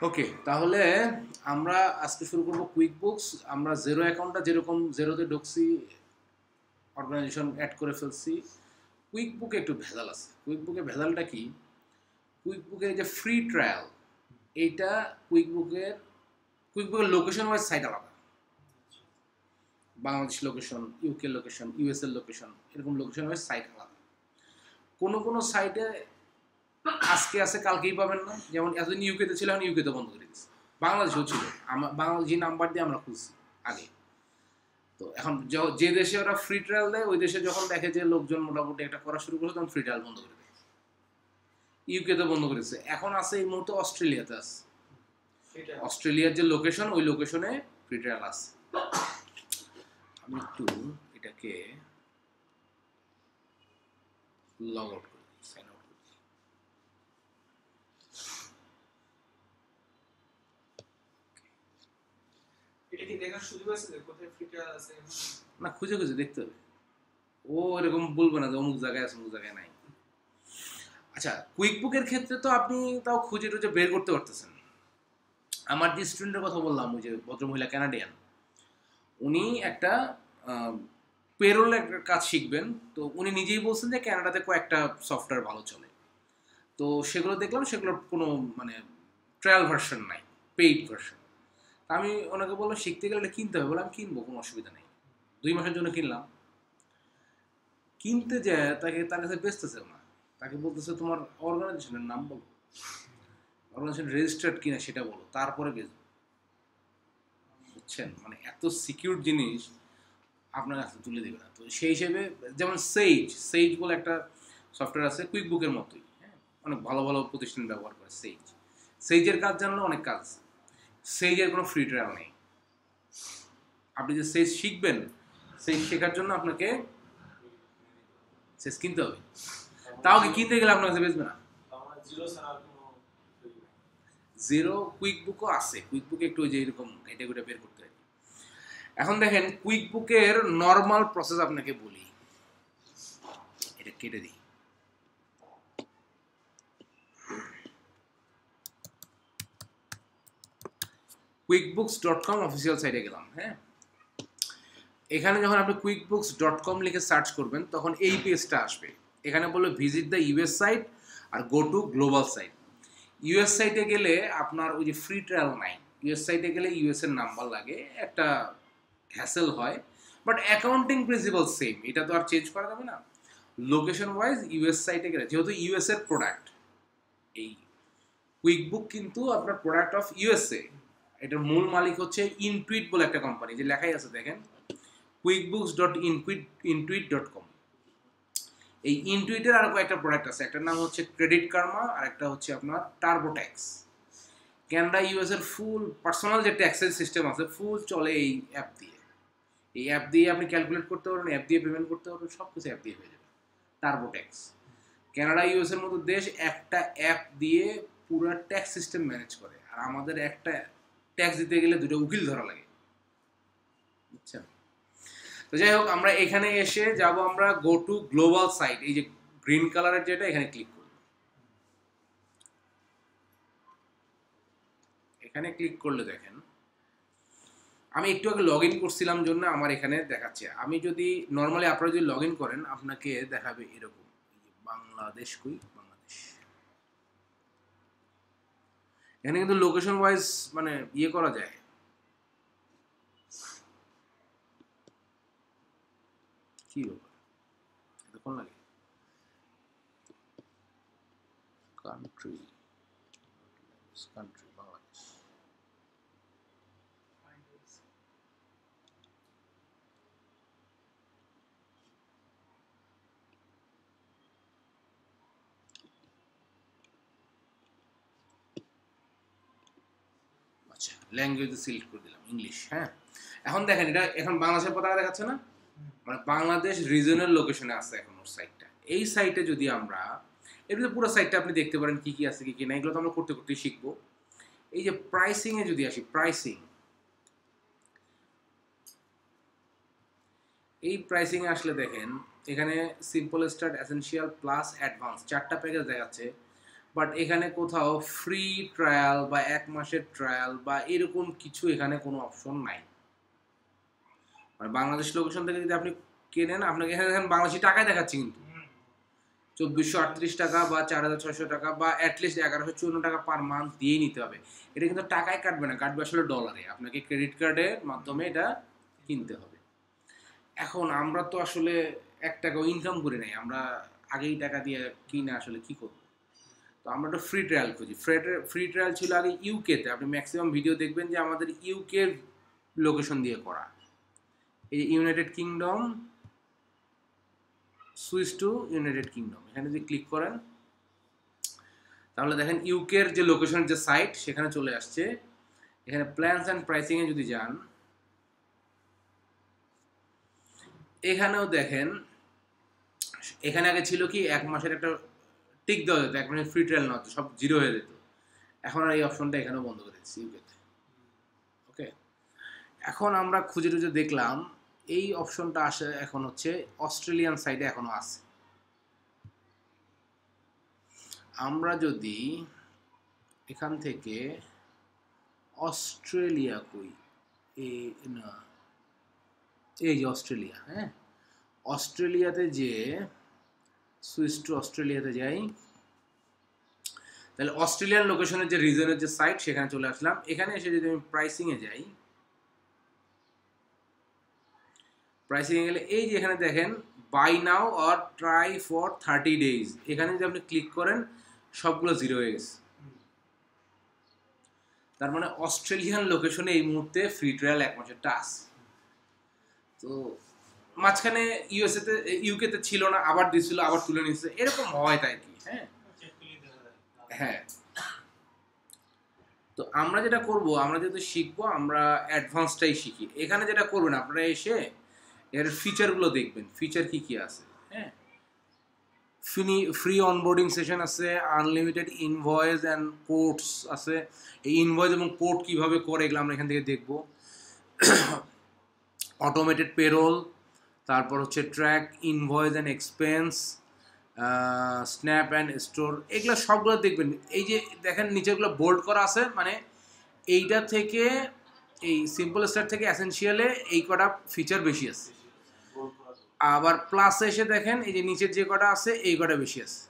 ওকে, তাহলে আমরা আজকে শুরু করব কুইক বুকস। আমরা জেরো অ্যাকাউন্টটা যেরকম জেরোতে ঢুকছি, অর্গানাইজেশন অ্যাড করে ফেলছি। কুইক বুকে একটু ভেজাল আছে। কুইক বুকে ভেজালটা কি? কুইক বুকের যে ফ্রি ট্রায়াল, এইটা কুইক বুকের লোকেশন ওয়াইজ সাইট আলাদা। বাংলাদেশ লোকেশন, ইউকে লোকেশন, ইউএসএর লোকেশন, এরকম লোকেশন ওয়াইজ সাইট আলাদা। কোনো কোনো সাইটে আজকে আছে কালকেই পাবেন না, যেমন এতদিন ইউকেতে ছিল, এখন ইউকেতে বন্ধ করে দিচ্ছে। বাংলাদেশেও ছিল, বাংলাদেশি নাম্বার দিয়ে আমরা খুঁজছি আগে। তো এখন যে দেশে ওরা ফ্রি ট্রায়াল দেয়, ওই দেশে যখন দেখে যে লোকজন মোটামুটি একটা করা শুরু করছে, তখন ফ্রি ট্রায়াল বন্ধ করে দেয়। ইউকেতে বন্ধ করেছে, এখন আছে এই মুহূর্তে অস্ট্রেলিয়াতে আছে। অস্ট্রেলিয়ার যে লোকেশন, ওই লোকেশনে ফ্রি ট্রায়াল আছে। আমি একটু এটাকে লগ আউট করি, সাইন আউট করি। এটা কি দেখার সুযোগ আছে যে কোথায় ফ্রি ট্রায়াল আছে? না, খুঁজে খুঁজে দেখতে হবে। ও এরকম বলবো না যে অমুক জায়গায় আছে অমুক জায়গায় নাই। আচ্ছা, কুইক বুকের ক্ষেত্রে তো আপনি তাও খুঁজে টুজে বের করতে পারতেছেন। আমার যে স্টুডেন্টের কথা বললাম, ওই যে ভদ্রমহিলা ক্যানাডিয়ান, উনি একটা পেরোল একটা কাজ শিখবেন। তো উনি নিজেই বলছেন যে ক্যানাডাতে কয়েকটা সফটওয়্যার ভালো চলে। তো সেগুলো দেখলাম, সেগুলোর কোনো মানে ট্রায়াল ভার্সন নাই, পেইড ভার্সন। আমি ওনাকে বললাম শিখতে গেলে এটা কিনতে হবে। বললাম কিনবো, কোনো অসুবিধা নেই। 2 মাসের জন্য কিনলাম। কিনতে যায় তার কাছে বেচতেছে না। তাকে বলতেছে তোমার অর্গানাইজেশনের নাম বলো, অর্গানাইজেশন রেজিস্টার্ড কিনা সেটা বলো, তারপরে বেচবো। বুঝছেন, মানে এত সিকিউর জিনিস আপনার কাছে তুলে দেবে না। তো সেই হিসেবে যেমন সেইজ বলে একটা সফটওয়্যার আছে, কুইক বুকের মতোই, হ্যাঁ, অনেক ভালো ভালো প্রতিষ্ঠান ব্যবহার করে সেইজের কাজ জানলে অনেক কাজ। সেইজের কোনো ফ্রি ট্রায়াল নেই। আপনি যে সেইজ শিখবেন, সেইজ শেখার জন্য আপনাকে সেইজ কিনতে হবে। তাও কি কিনতে গেলে আপনার কাছে বেচবে না। জিরো কুইক বুকও আছে, কুইক বুকে একটু ওই যে এরকম ক্যাটাগরিটা বের করতে হয়। এখন দেখেন কুইক বুকের নর্মাল প্রসেস আপনাকে বলি, এটা কেটে দিই। QuickBooks.com অফিসিয়াল সাইটে গেলাম। হ্যাঁ, এখানে যখন আপনি QuickBooks.com লিখে সার্চ করবেন, তখন এই পেজটা আসবে। এখানে বললো ভিজিট দ্য ইউএস সাইট আর go to global site. US সাইটে গেলে আপনার ওই যে ফ্রি ট্রায়াল নাই। ইউএস সাইটে গেলে ইউএস এর নাম্বার লাগে, একটা হ্যাসেল হয়। বাট অ্যাকাউন্টিং প্রিন্সিপাল সেম, এটা তো আর চেঞ্জ করা যাবে না। লোকেশন ওয়াইজ ইউএস সাইটে গেলে, যেহেতু ইউএস এর প্রোডাক্ট, এই কুইকবুক কিন্তু আপনার প্রোডাক্ট অফ ইউএসএ। এটার মূল মালিক হচ্ছে ইনটুইট বলে একটা কোম্পানি, যে লেখাই আছে দেখেন, QuickBooks.intuit.com। এই ইনটুইটের আরো কয়েকটা প্রোডাক্ট আছে, একটার নাম হচ্ছে ক্রেডিট কার্মা, আর একটা হচ্ছে আপনার টার্বোট্যাক্স। ক্যানাডা ইউএস এর ফুল পার্সোনাল যে ট্যাক্সের সিস্টেম আছে, ফুল চলে এই অ্যাপ দিয়ে। এই অ্যাপ দিয়ে আপনি ক্যালকুলেট করতে পারবেন, অ্যাপ দিয়ে পেমেন্ট করতে পারবেন, সব কিছু অ্যাপ দিয়ে হয়ে যাবে। টার্বোট্যাক্স, কানাডা ইউএস এর মতো দেশ একটা অ্যাপ দিয়ে পুরো ট্যাক্স সিস্টেম ম্যানেজ করে। আর আমাদের একটা ট্যাক্স দিতে গেলে দুটো উকিল ধরা লাগে, বুঝছেন। তো যাই হোক, আমরা এখানে এসে যাব, আমরা গো টু গ্লোবাল সাইট, এই যে গ্রিন কালারের যেটা, এখানে ক্লিক করব। এখানে ক্লিক করলে দেখেন, আমি একটু আগে লগ ইন করছিলাম জন্য আমার এখানে দেখাচ্ছে। আমি যদি নর্মালি আপনারা যদি লগ ইন করেন, আপনাকে দেখাবে এরকম, বাংলাদেশ বাংলাদেশ। এখানে কিন্তু লোকেশন ওয়াইজ মানে ইয়ে করা যায়। কি ব্যাপার, এতক্ষণ লাগে? Country, country Bangladesh. আচ্ছা, ল্যাঙ্গুয়েজ সিলেক্ট করে দিলাম ইংলিশ। হ্যাঁ, এখন দেখেন, এটা এখন বাংলাদেশের পতাকা দেখাচ্ছে না, মানে বাংলাদেশ রিজনাল লোকেশনে আছে এখন ওর সাইটটা। এই সাইটে যদি আমরা, এর ভিতরে পুরো সাইটটা আপনি দেখতে পারেন কি কি আছে কি কি না, এগুলো তো আমরা করতে করতে শিখবো। এই যে প্রাইসিং এ যদি আসি, প্রাইসিং, এই প্রাইসিং এ আসলে দেখেন, এখানে simple, start, essential, plus, advance, 4টা প্যাকেজ দেখাচ্ছে। বাট এখানে কোথাও ফ্রি ট্রায়াল বা 1 মাসের ট্রায়াল বা এরকম কিছু এখানে কোনো অপশন নাই। মানে বাংলাদেশ লোকেশন থেকে যদি আপনি কেনেন, আপনাকে এখানে বাংলাদেশি টাকায় দেখাচ্ছে কিন্তু 2438 টাকা বা 4600 টাকা বা অ্যাটলিস্ট 1154 টাকা পার মান্থ দিয়েই নিতে হবে। এটা কিন্তু টাকায় কাটবে না, কাটবে আসলে ডলারে। আপনাকে ক্রেডিট কার্ডের মাধ্যমে এটা কিনতে হবে। এখন আমরা তো আসলে 1 টাকাও ইনকাম করি নাই, আমরা আগেই টাকা দিয়ে কিনে আসলে কি করব? তো আমরা একটা ফ্রি ট্রায়াল খুঁজি। ফ্রি ট্রায়াল ছিল আগে ইউকেতে। আপনি ম্যাক্সিমাম ভিডিও দেখবেন যে আমাদের ইউকের লোকেশন দিয়ে করা। এই United Kingdom, switch to United Kingdom, এখানে যদি ক্লিক করেন তাহলে দেখেন ইউকের যে লোকেশন, যে সাইট, সেখানে চলে আসছে। এখানে প্ল্যানস অ্যান্ড প্রাইসিংয়ে যদি যান, এখানেও দেখেন, এখানে আগে ছিল কি 1 মাসের একটা টিক দেওয়া যেত, 1 মাসের ফ্রি ট্রায়াল নেওয়া যেত, সব জিরো হয়ে যেত। এখন আর এই অপশনটা এখানেও বন্ধ করে দিচ্ছি ইউকেতে। ওকে, এখন আমরা খুঁজে টুজে দেখলাম এই অপশনটা আসে এখন হচ্ছে অস্ট্রেলিয়ান সাইডে এখনো আছে। আমরা যদি এখান থেকে অস্ট্রেলিয়া কই, না এই যে অস্ট্রেলিয়া, হ্যাঁ, অস্ট্রেলিয়াতে যে সুইচ টু অস্ট্রেলিয়াতে যাই, তাহলে অস্ট্রেলিয়ান লোকেশনের যে রিজনের যে সাইট, সেখানে চলে আসলাম। এখানে এসে যদি আমি প্রাইসিংয়ে যাই, প্রাইসিংয়ে গেলে এই যে এখানে দেখেন buy now or try for 30 days, এখানে যদি আপনি ক্লিক করেন সবগুলো জিরো হয়ে গেছে। তার মানে অস্ট্রেলিয়ান লোকেশনে এই মুহূর্তে ফ্রি ট্রায়াল 1 মাসেরটা আছে। তো মাঝখানে ইউএসএতে, ইউকেতে ছিল না, আবার দিছিল, আবার তুলে নিচ্ছে, এরকম হয় তাই কি। হ্যাঁ হ্যাঁ, তো আমরা যেটা করব, আমরা যেহেতু শিখবো, আমরা অ্যাডভান্সটাই শিখি। এখানে যেটা করবেন, আপনারা এসে এর ফিচারগুলো দেখবেন, ফিচার কি কি আছে। হ্যাঁ, ফ্রি অনবোর্ডিং সেশন আছে, আনলিমিটেড ইনভয়েস অ্যান্ড কোডস আছে। এই ইনভয়েস এবং কোড কিভাবে করে এগুলো আমরা এখান থেকে দেখব। অটোমেটেড পেরোল, তারপর হচ্ছে track invoice and expense, snap and store, এগুলো সবগুলো দেখবেন। এই যে দেখেন নিচেগুলো বোল্ড করা আছে, মানে এইটা থেকে, এই সিম্পল স্টার থেকে এসেনশিয়ালে এই কটা ফিচার বেশি আছে। আবার প্লাসে এসে দেখেন এই যে নিচের যে কটা আছে এই কটা বেশি আছে।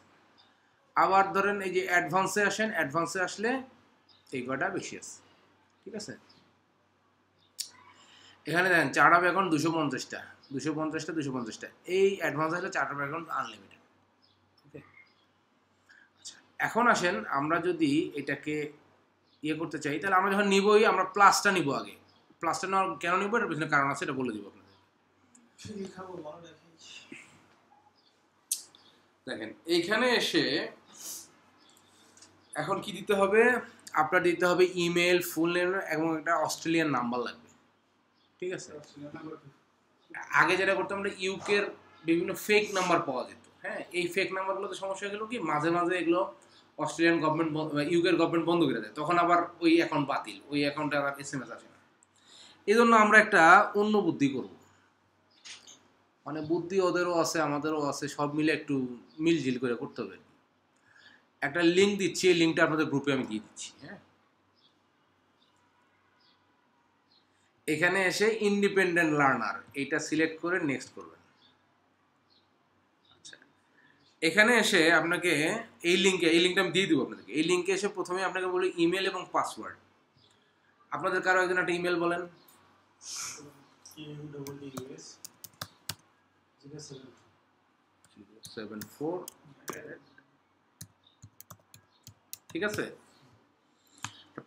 আবার ধরেন এই যে অ্যাডভান্সে আসেন, অ্যাডভান্সে আসলে এই কটা বেশি আছে। ঠিক আছে, এখানে দেখেন চার্ট অফ অ্যাকাউন্ট 250টা, 250টা এই অ্যাডভান্স আসলে চার্ট অফ অ্যাকাউন্ট আনলিমিটেড। ওকে, আচ্ছা, এখন আসেন আমরা যদি এটাকে ইয়ে করতে চাই, তাহলে আমরা যখন নিবই, আমরা প্লাসটা নিব আগে। প্লাসটা নেওয়ার কেন নিব, এটার পিছনে কারণ আছে, এটা বলে দিব আপনাদের। দেখেন এইখানে এসে এখন কি দিতে হবে, আপনার দিতে হবে ইমেল, ফুল নেম এবং একটা অস্ট্রেলিয়ান নাম্বার লাগবে। ঠিক আছে, আগে যেটা করতাম আমরা ইউকের বিভিন্ন ফেক নাম্বার পাওয়া যেত। হ্যাঁ, এই ফেক নাম্বারগুলোতে সমস্যা হয়ে গেল কি, মাঝে মাঝে এগুলো অস্ট্রেলিয়ান গভর্নমেন্ট, ইউকের গভর্নমেন্ট বন্ধ করে দেয়, তখন আবার ওই অ্যাকাউন্ট বাতিল, ওই অ্যাকাউন্টে আবার SMS আসে না। এই জন্য আমরা একটা অন্য বুদ্ধি করব, মানে বুদ্ধি ওদেরও আছে আমাদেরও আছে, সব মিলে একটু মিলঝিল করে করতে হবে। একটা লিঙ্ক দিচ্ছি, এই লিঙ্কটা আপনাদের গ্রুপে আমি দিয়ে দিচ্ছি। হ্যাঁ, এখানে এসে ইন্ডিপেন্ডেন্ট লার্নার এইটা সিলেক্ট করে নেক্সট করবেন। আচ্ছা, এখানে এসে আপনাকে এই লিঙ্কটা আমি দিয়ে দিব আপনাদেরকে। এই লিঙ্কে এসে প্রথমে আপনাকে বলি ইমেল এবং পাসওয়ার্ড। আপনাদের কারো একজন একটা ইমেল বলেন। ঠিক আছে,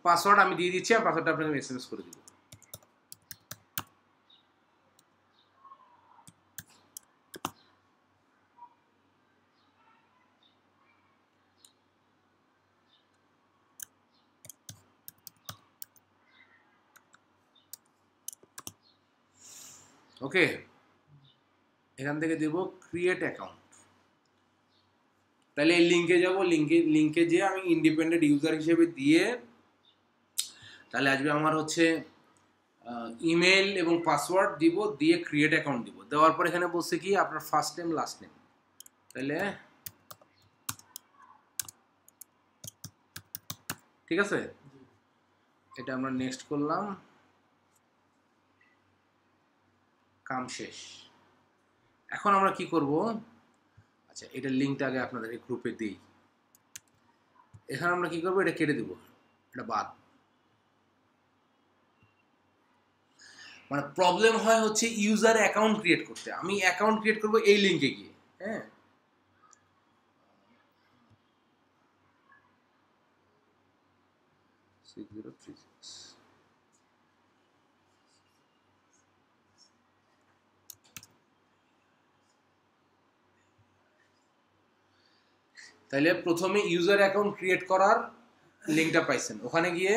পাসওয়ার্ড আমি দিয়ে দিচ্ছি, আর পাসওয়ার্ডটা আপনাকে SMS করে দিব। ওকে, এখান থেকে দেব ক্রিয়েট অ্যাকাউন্ট। তাহলে এই লিঙ্কে যাব, লিঙ্কে যেয়ে আমি ইন্ডিপেন্ডেন্ট ইউজার হিসেবে দিয়ে, তাহলে আসবে আমার হচ্ছে ইমেল এবং পাসওয়ার্ড দিব, দিয়ে ক্রিয়েট অ্যাকাউন্ট দিব। দেওয়ার পর এখানে বলছে কি আপনার ফার্স্ট নেম লাস্ট নেম, তাহলে ঠিক আছে, এটা আমরা নেক্সট করলাম, কাম শেষ। এখন আমরা কি করব, আচ্ছা এটা লিঙ্কটা আগে আপনাদের এই গ্রুপে দিই। এখানে আমরা কি করব, এটা কেটে দিব, এটা বাদ। মানে প্রবলেম হয় হচ্ছে ইউজার অ্যাকাউন্ট ক্রিয়েট করতে। আমি অ্যাকাউন্ট ক্রিয়েট করব এই লিঙ্কে গিয়ে, হ্যাঁ তাইলে প্রথমে ইউজার অ্যাকাউন্ট ক্রিয়েট করার লিঙ্কটা পাইছেন, ওখানে গিয়ে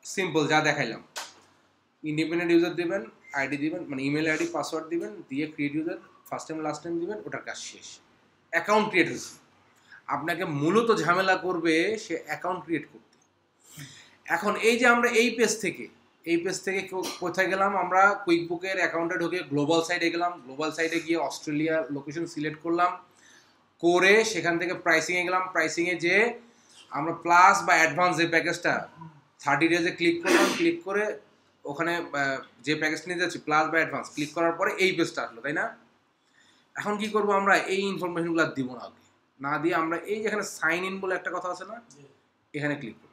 সিম্পল যা দেখাইলাম, ইন্ডিপেন্ডেন্ট ইউজার দিবেন, আইডি দিবেন, মানে ইমেল আইডি পাসওয়ার্ড দিবেন, দিয়ে create user first time last time দিবেন, ওটার কাজ শেষ, অ্যাকাউন্ট ক্রিয়েট হয়েছে। আপনাকে মূলত ঝামেলা করবে সে অ্যাকাউন্ট ক্রিয়েট করতে। এখন এই যে আমরা এই পেজ থেকে কোথায় গেলাম, আমরা কুইকবুকের অ্যাকাউন্টে ঢুকে গ্লোবাল সাইটে গেলাম, গ্লোবাল সাইটে গিয়ে অস্ট্রেলিয়া লোকেশন সিলেক্ট করলাম, করে সেখান থেকে প্রাইসিংয়ে গেলাম, প্রাইসিংয়ে যে আমরা প্লাস বা অ্যাডভান্স যে প্যাকেজটা 30 ডেজে ক্লিক করলাম, ক্লিক করে ওখানে যে প্যাকেজটা নিতে যাচ্ছি প্লাস বা অ্যাডভান্স ক্লিক করার পরে এই পেজটা আসলো, তাই না? এখন কি করব, আমরা এই ইনফরমেশনগুলো দিব না, আগে না দিয়ে আমরা এই যেখানে সাইন ইন বলে একটা কথা আছে না, এখানে ক্লিক করব।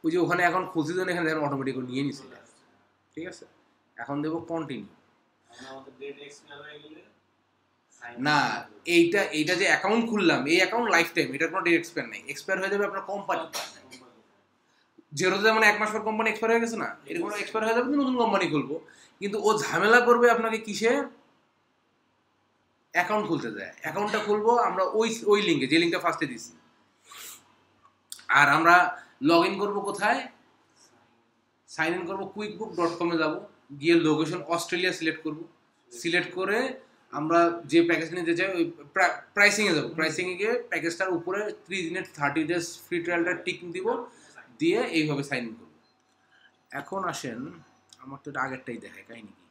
ওই যে ওখানে এখন খুঁজে দেন, এখানে দেখেন অটোমেটিক নিয়ে নিছে, ঠিক আছে। এখন দেবো কন্টিনিউ। না, এইটা যে অ্যাকাউন্ট খুললাম, এই অ্যাকাউন্ট লাইফ টাইম, এটার কোনো ডেট এক্সপায়ার নেই, এক্সপায়ার হয়ে যাবে আপনার কোম্পানি। যেরোতে মানে 1 মাস পর কোম্পানি এক্সপায়ার হয়ে গেছে না, এরকম এক্সপায়ার হয়ে যাবে, নতুন কোম্পানি খুলবো। কিন্তু ও ঝামেলা করবে আপনাকে কিসে, অ্যাকাউন্ট খুলতে দেয়। অ্যাকাউন্টটা খুলবো আমরা ওই লিঙ্কে, যে লিঙ্কটা ফার্স্টে দিছি, আর আমরা লগ ইন করবো কোথায়, সাইন ইন করবো quickbook.com-এ যাবো, গিয়ে লোকেশন অস্ট্রেলিয়া সিলেক্ট করব, সিলেক্ট করে আমরা যে প্যাকেজ নিতে চাই ওই প্রাইসিংয়ে যাবো, প্রাইসিংয়ে গিয়ে প্যাকেজটার উপরে 3 দিনের 30 ডেজ ফ্রি ট্রায়ালটা টিক দিব, দিয়ে এইভাবে সাইন ইন করবো। এখন আসেন, আমার তো এটা আগেরটাই দেখায়, কাহিনি কি,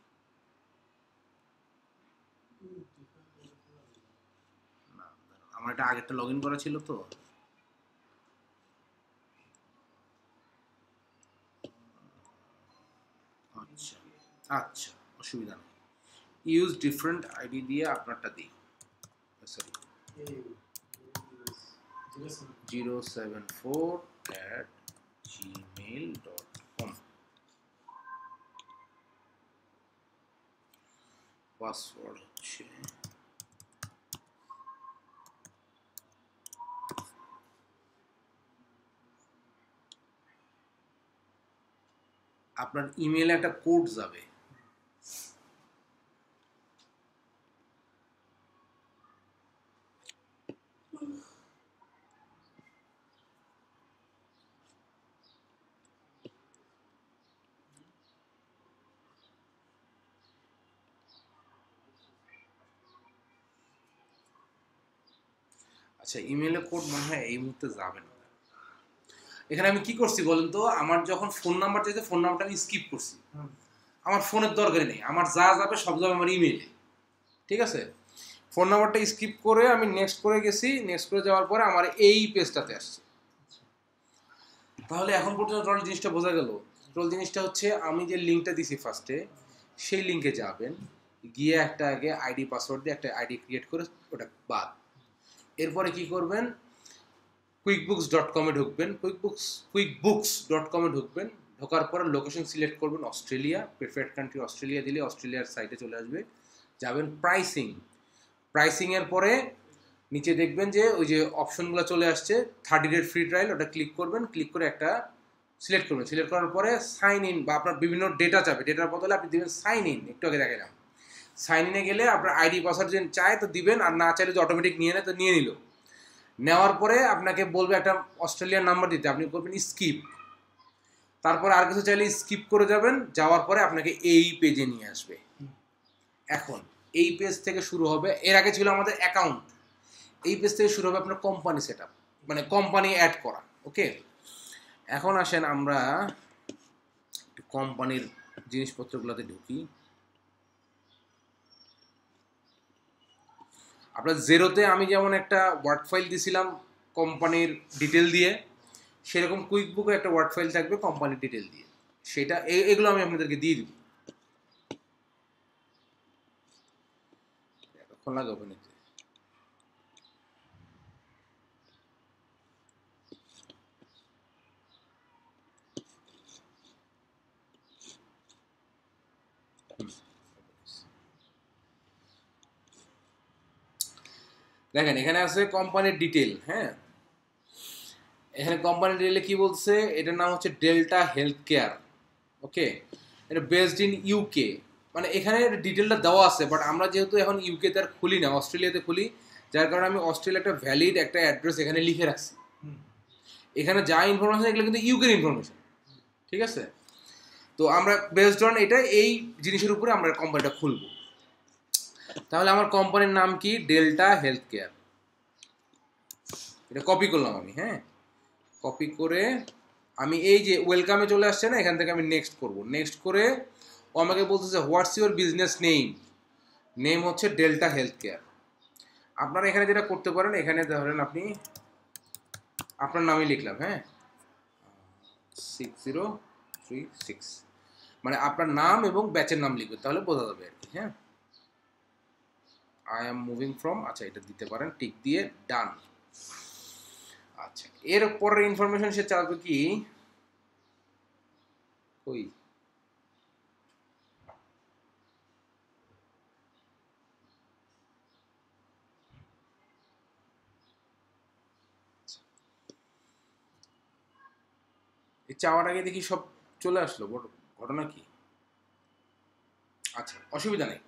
আমার এটা আগেরটা লগ ইন করা ছিল তো, আচ্ছা আচ্ছা অসুবিধা নেই, ইউজ ডিফারেন্ট আইডি দিয়ে আপনারটা দিই, সরি 074@gmail.com, পাসওয়ার্ড হচ্ছে আপনার ইমেলে একটা কোড যাবে, আচ্ছা ইমেলে কোড মনে হয় এই মুহূর্তে যাবে না। এখানে আমি কি করছি বলেন তো, আমার যখন ফোন নাম্বার চাইছে ফোন নাম্বারটা আমি স্কিপ করছি, আমার ফোনের দরকারই নেই, আমার যা যাবে সব যাবে আমার ইমেলে, ঠিক আছে। ফোন নাম্বারটা স্কিপ করে আমি নেক্সট করে গেছি, নেক্সট করে যাওয়ার পরে আমার এই পেজটাতে আসছে। তাহলে এখন পর্যন্ত টোটাল জিনিসটা বোঝা গেল। টোটাল জিনিসটা হচ্ছে আমি যে লিঙ্কটা দিছি ফার্স্টে, সেই লিঙ্কে যাবেন, গিয়ে একটা আগে আইডি পাসওয়ার্ড দিয়ে একটা আইডি ক্রিয়েট করে ওটা বাদ, এরপরে কি করবেন, quickbooks.com-এ ঢুকবেন, quickbooks.com-এ ঢুকবেন, ঢোকার পরে লোকেশন সিলেক্ট করবেন অস্ট্রেলিয়া, প্রিফার্ড কান্ট্রি অস্ট্রেলিয়া দিলে অস্ট্রেলিয়ার সাইটে চলে আসবে, যাবেন প্রাইসিংয়ের পরে নিচে দেখবেন যে ওই যে অপশনগুলো চলে আসছে 30 ডেজ ফ্রি ট্রায়াল, ওটা ক্লিক করবেন, ক্লিক করে একটা সিলেক্ট করবেন, সিলেক্ট করার পরে সাইন ইন বা আপনার বিভিন্ন ডেটা চাবে, ডেটার বদলে আপনি দিবেন সাইন ইন, একটু আগে দেখালাম, সাইন ইনে গেলে আপনার আইডি পাসওয়ার্ড যদি চায় তো দিবেন, আর না চাইলে যে অটোমেটিক নিয়ে নেয় তো নিয়ে নিল। নেওয়ার পরে আপনাকে বলবে একটা অস্ট্রেলিয়ান নাম্বার দিতে, আপনি করবেন স্কিপ, তারপর আর কিছু চাইলে স্কিপ করে যাবেন, যাওয়ার পরে আপনাকে এই পেজে নিয়ে আসবে। এখন এই পেজ থেকে শুরু হবে, এর আগে ছিল আমাদের অ্যাকাউন্ট, এই পেজ থেকে শুরু হবে আপনার কোম্পানি সেটআপ, মানে কোম্পানি অ্যাড করা, ওকে। এখন আসেন আমরা কোম্পানির জিনিসপত্রগুলোতে ঢুকি। আপনার জেরোতে আমি যেমন একটা ওয়ার্ড ফাইল দিছিলাম কোম্পানির ডিটেল দিয়ে, সেরকম কুইক বুকে একটা ওয়ার্ড ফাইল থাকবে কোম্পানির ডিটেল দিয়ে। সেটা এগুলো আমি আপনাদেরকে দিয়ে দিব। এতক্ষণ লাগে ওপেন হতে। দেখেন এখানে আছে কোম্পানির ডিটেল। হ্যাঁ, এখানে কোম্পানির ডিটেলে কি বলছে, এটার নাম হচ্ছে ডেল্টা হেলথ কেয়ার। ওকে, এটা বেসড ইন ইউকে। মানে এখানে ডিটেলটা দেওয়া আছে, বাট আমরা যেহেতু এখন ইউকেতে আর খুলি না, অস্ট্রেলিয়াতে খুলি, যার কারণে আমি অস্ট্রেলিয়া একটা ভ্যালিড একটা অ্যাড্রেস এখানে লিখে রাখছি। এখানে যা ইনফরমেশন এগুলো কিন্তু ইউকের ইনফরমেশন, ঠিক আছে? তো আমরা বেসড অন এটা এই জিনিসের উপরে আমরা কোম্পানিটা খুলবো। তাহলে আমার কোম্পানির নাম কি? Delta health care. এটা কপি করলাম আমি। হ্যাঁ, কপি করে আমি এই যে ওয়েলকামে চলে আসছে না, এখান থেকে আমি নেক্সট করব। নেক্সট করে ও আমাকে বলতেছে what's your business name. Name হচ্ছে ডেল্টা হেলথ কেয়ার। আপনারা এখানে যেটা করতে পারেন, এখানে ধরেন আপনি আপনার নামই লিখলাম। হ্যাঁ, 6036, মানে আপনার নাম এবং ব্যাচের নাম লিখবেন, তাহলে বোঝা যাবে আর কি। হ্যাঁ, আই এম মুভিং ফ্রম, আচ্ছা এটা দিতে পারেন, টিক দিয়ে ডান। আচ্ছা, এর পরের ইনফরমেশন সে চাইবে কি, ওই এই চাওয়ার আগে দেখি সব চলে আসলো, ঘটনা কি? আচ্ছা, অসুবিধা নেই।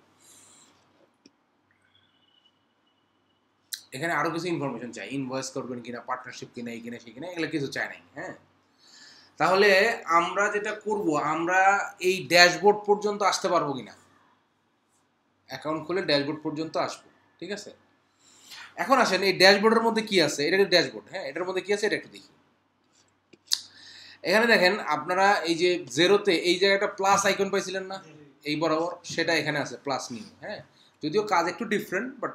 এখানে আরো কিছু ইনফরমেশন চাই, ইনভয়েস করবেন কিনা, পার্টনারশিপ কিনা, এই কিনা সেই কিনা, এগুলো কিছু চাই নাই। হ্যাঁ, তাহলে আমরা যেটা করব, আমরা এই ড্যাশবোর্ড পর্যন্ত আসতে পারবো কিনা, অ্যাকাউন্ট খুলে ড্যাশবোর্ড পর্যন্ত আসবো, ঠিক আছে? এখন আসেন এই ড্যাশবোর্ডের মধ্যে কি আছে, এটা একটা ড্যাশবোর্ড। হ্যাঁ, এটার মধ্যে কি আছে এটা একটু দেখি। এখানে দেখেন আপনারা এই যে জেরোতে এই জায়গাটা প্লাস আইকন পাইছিলেন না, এই বরাবর, সেটা এখানে আছে প্লাস নিউ। হ্যাঁ, যদিও কাজ একটু ডিফারেন্ট, বাট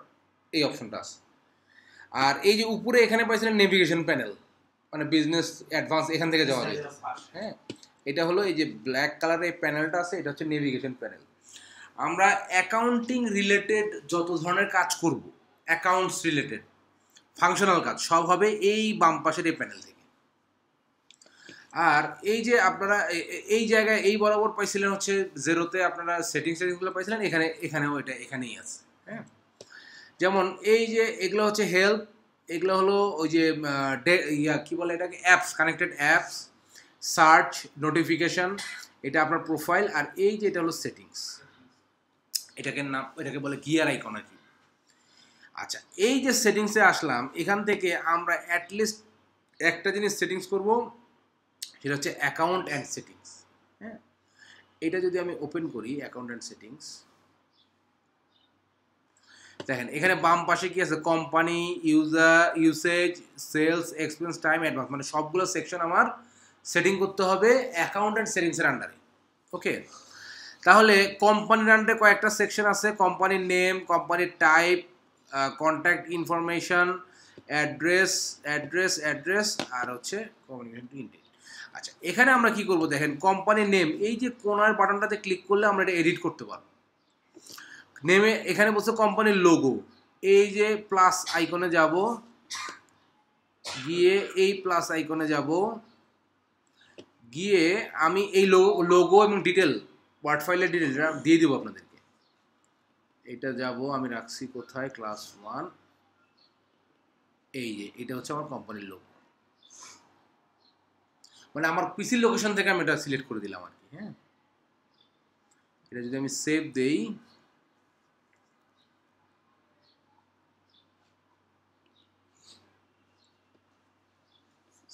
এই অপশনটা আছে। আর এই যে উপরে এখানে পাইছিলেন নেভিগেশন প্যানেল, মানে বিজনেস অ্যাডভান্স, এখান থেকে যাওয়া যায়। হ্যাঁ, এটা হলো এই যে ব্ল্যাক কালারের এই প্যানেলটা আছে, এটা হচ্ছে নেভিগেশন প্যানেল। আমরা অ্যাকাউন্টিং রিলেটেড যত ধরনের কাজ করব, অ্যাকাউন্টস রিলেটেড ফাংশনাল কাজ, সব হবে এই বাম পাশের এই প্যানেল থেকে। আর এই যে আপনারা এই জায়গায় এই বরাবর পাইছিলেন হচ্ছে জেরোতে, আপনারা সেটিংসগুলো পাইছিলেন, এখানেও এটা এখানেই আছে। হ্যাঁ, যেমন এই যে এগুলো হচ্ছে হেল্প, এগুলো হলো ওই যে কি বলে এটাকে, apps, connected apps, search, notification, এটা আপনার প্রোফাইল। আর এই যে এটা হলো সেটিংস, এটাকে বলে গিয়ার আইকন আর কি। আচ্ছা, এই যে সেটিংসে আসলাম, এখান থেকে আমরা অ্যাটলিস্ট একটা জিনিস সেটিংস করব, সেটা হচ্ছে অ্যাকাউন্ট অ্যান্ড সেটিংস। হ্যাঁ, এটা যদি আমি ওপেন করি অ্যাকাউন্ট অ্যান্ড সেটিংস, দেখেন এখানে বাম পাশে কি আছে, company, user, usage, sales, expense, time, advance, মানে সবগুলো সেকশন আমার সেটিং করতে হবে অ্যাকাউন্ট অ্যান্ড সেটিংসের আন্ডারে। ওকে, তাহলে কোম্পানির আন্ডারে কয়েকটা সেকশন আছে, কোম্পানির নেম, কোম্পানির টাইপ, কন্ট্যাক্ট ইনফরমেশন, অ্যাড্রেস, আর হচ্ছে কমিউনিকেশন ইন্টেল। আচ্ছা, এখানে আমরা কি করব, দেখেন কোম্পানির নেম, এই যে কোনার বাটনটাতে ক্লিক করলে আমরা এটা এডিট করতে পারবো। নেমে এখানে বলছে কোম্পানির লোগো, এই যে প্লাস আইকনে যাব, গিয়ে এই প্লাস আইকনে যাব, গিয়ে আমি এই লোগো এবং ডিটেল, ওয়ার্ড ফাইলের ডিটেলটা দিয়ে দিব আপনাদেরকে। এটা যাব, আমি রাখছি কোথায়, ক্লাস 1, এই যে এটা হচ্ছে আমার কোম্পানির লোগো, মানে আমার পিসির লোকেশন থেকে আমি এটা সিলেক্ট করে দিলাম আর কি। হ্যাঁ, এটা যদি আমি সেভ দেই,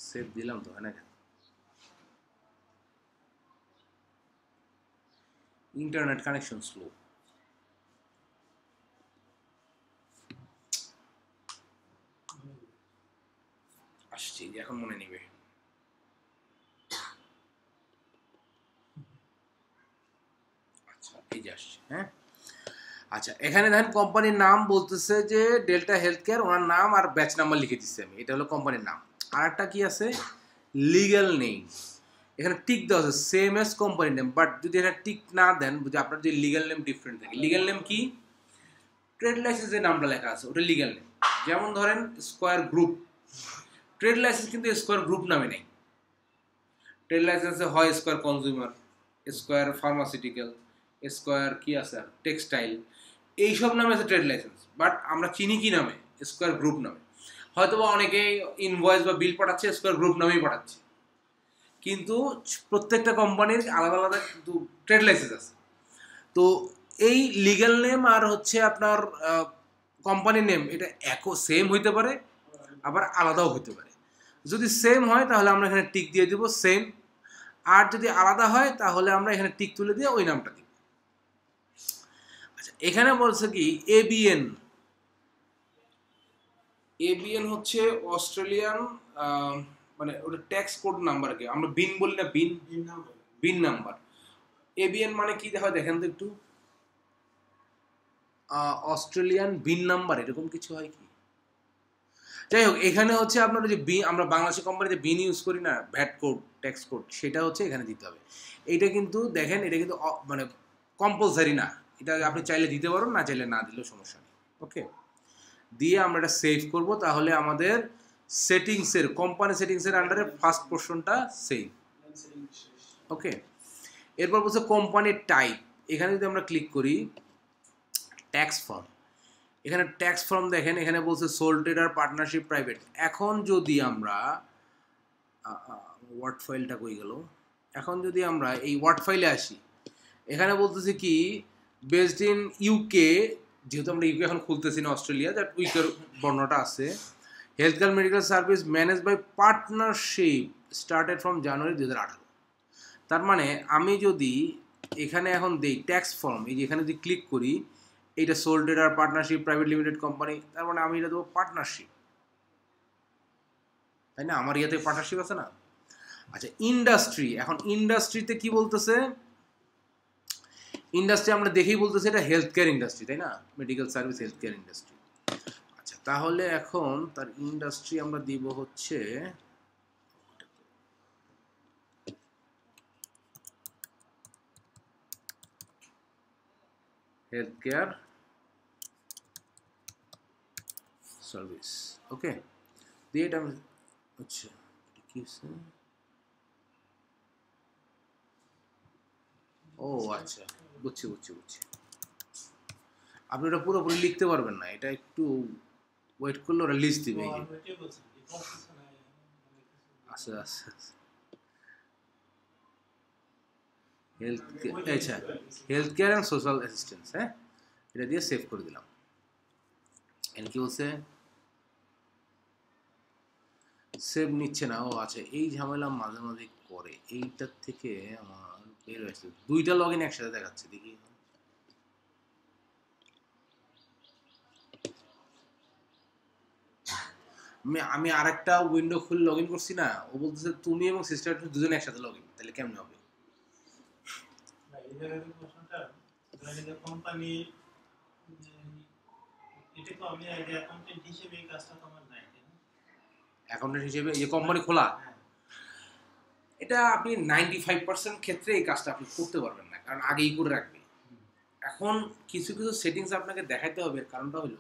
সেভ দিলাম তো, হয় না? Internet connection slow. আসছি, এখন মনে নিবে। আচ্ছা, এই যে আসছে। হ্যাঁ, আচ্ছা এখানে দেখেন কোম্পানির নাম বলতেছে যে ডেল্টা হেলথ কেয়ার, ওনার নাম আর ব্যাচ নাম্বার লিখে দিচ্ছি আমি, এটা হলো কোম্পানির নাম। আর একটা কি আছে, লিগ্যাল নেম, এখানে টিক দেওয়া আছে same S company name, but যদি এটা টিক না দেন, যদি আপনার যে লিগ্যাল নেম ডিফারেন্ট থাকে, লিগ্যাল নেম কি, ট্রেড লাইসেন্সের নামটা লেখা আছে ওটা লিগ্যাল নেম। যেমন ধরেন স্কোয়ার গ্রুপ, ট্রেড লাইসেন্স কিন্তু স্কোয়ার গ্রুপ নামে নেই, ট্রেড লাইসেন্সে হয় square consumer, square pharmaceutical, square কি আছে টেক্সটাইল, এইসব নামে আছে ট্রেড লাইসেন্স, বাট আমরা চিনি কি নামে, স্কোয়ার গ্রুপ নামে। হয়তো বা অনেকেই ইনভয়েস বা বিল পাঠাচ্ছে স্কোয়ার গ্রুপ নামেই পাঠাচ্ছে, কিন্তু প্রত্যেকটা কোম্পানির আলাদা আলাদা কিন্তু ট্রেড লাইসেন্স আছে। তো এই লিগ্যাল নেম আর হচ্ছে আপনার কোম্পানি নেম এটা একও সেম হইতে পারে, আবার আলাদাও হইতে পারে। যদি সেম হয় তাহলে আমরা এখানে টিক দিয়ে দিব সেম, আর যদি আলাদা হয় তাহলে আমরা এখানে টিক তুলে দিয়ে ওই নামটা দিব। আচ্ছা এখানে বলছে কি এবিএন, এবিএন হচ্ছে অস্ট্রেলিয়ান মানে ওটা ট্যাক্স কোড নাম্বার, কি আমরা বিন বলি না, বিন বিন নাম্বার। এবিএন মানে কি দেখা দেখেন তো একটু, অস্ট্রেলিয়ান বিন নাম্বার এরকম কিছু হয় কি, যাই হোক এখানে হচ্ছে আপনার যে বিন, আমরা বাংলাদেশি কোম্পানিতে বিন ইউজ করি না, ভ্যাট কোড ট্যাক্স কোড, সেটা হচ্ছে এখানে দিতে হবে। এইটা কিন্তু দেখেন এটা কিন্তু মানে কম্পালসারি না, এটা আপনি চাইলে দিতে পারেন, না চাইলে না দিলেও সমস্যা নেই। ওকে, দিয়ে আমরা এটা সেভ করব, তাহলে আমাদের সেটিংসের কোম্পানি সেটিংসের আন্ডারে ফার্স্ট পোর্শনটা সেভ। ওকে, এরপর বলছে কোম্পানির টাইপ, এখানে যদি আমরা ক্লিক করি ট্যাক্স ফর্ম, এখানে ট্যাক্স ফর্ম দেখেন এখানে বলছে সোল ট্রেডার পার্টনারশিপ প্রাইভেট। এখন যদি আমরা ওয়ার্ড ফাইলটা কই গেল, এখন যদি আমরা এই ওয়ার্ড ফাইলে আসি, এখানে বলতেছে কি বেসড ইন ইউকে, যেহেতু আমরা ইউকে এখন খুলতেছি না, অস্ট্রেলিয়া, দ্যাট উইকের বর্ণটা আছে, health care medical service manage by partnership started from January 2018। তার মানে আমি যদি এখানে এখন দিই ট্যাক্স ফর্ম, এই যে এখানে যদি ক্লিক করি, এইটা sole trader partnership private limited company, তার মানে আমি এটা দেবো পার্টনারশিপ, তাই না, আমার ইয়েতে পার্টনারশিপ আছে না। আচ্ছা ইন্ডাস্ট্রি, এখন ইন্ডাস্ট্রিতে কি বলতেছে, ইন্ডাস্ট্রি আমরা দেখেই বলতেছি এটা হেলথ কেয়ার ইন্ডাস্ট্রি, তাই না, medical service health care industry. আচ্ছা তাহলে এখন তার ইন্ডাস্ট্রি আমরা দিব হচ্ছে হেলথ কেয়ার সার্ভিস। ওকে, দিয়ে এটা আমি, আচ্ছা কি ও আচ্ছা বুঝছি বুঝছি বুঝছি, আপনি ওটা পুরোপুরি লিখতে পারবেন না, এটা একটু ওয়েট করলে ওরা লিস্ট দিবে। এই যে আচ্ছা আচ্ছা হেলথ কেয়ার, আচ্ছা health care and social assistance, হ্যাঁ এটা দিয়ে সেভ করে দিলাম। এখানে কি বলছে সেভ নিচ্ছে না, ও আচ্ছা এই ঝামেলা মাঝে মাঝে করে, এইটার থেকে আমার বের হয়েছে, দুইটা লগ ইন একসাথে দেখাচ্ছে, দেখি আমি আরেকটা উইন্ডো খুলে লগ ইন করছি না, ও বলতেছে তুমি এবং সিস্টার দুজন একসাথে লগ ইন, তাহলে কেমনে হবে? কোম্পানি এটা তো আমি অ্যাকাউন্টেন্ট হিসেবে এই কাজটা তো আমার নাই, অ্যাকাউন্টেন্ট হিসেবে এই কোম্পানি খোলা, এটা আপনি 95% ক্ষেত্রে এই কাজটা আপনি করতে পারবেন না, কারণ আগেই করে রাখবে। এখন কিছু কিছু সেটিংস আপনাকে দেখাইতে হবে, কারণটা হলো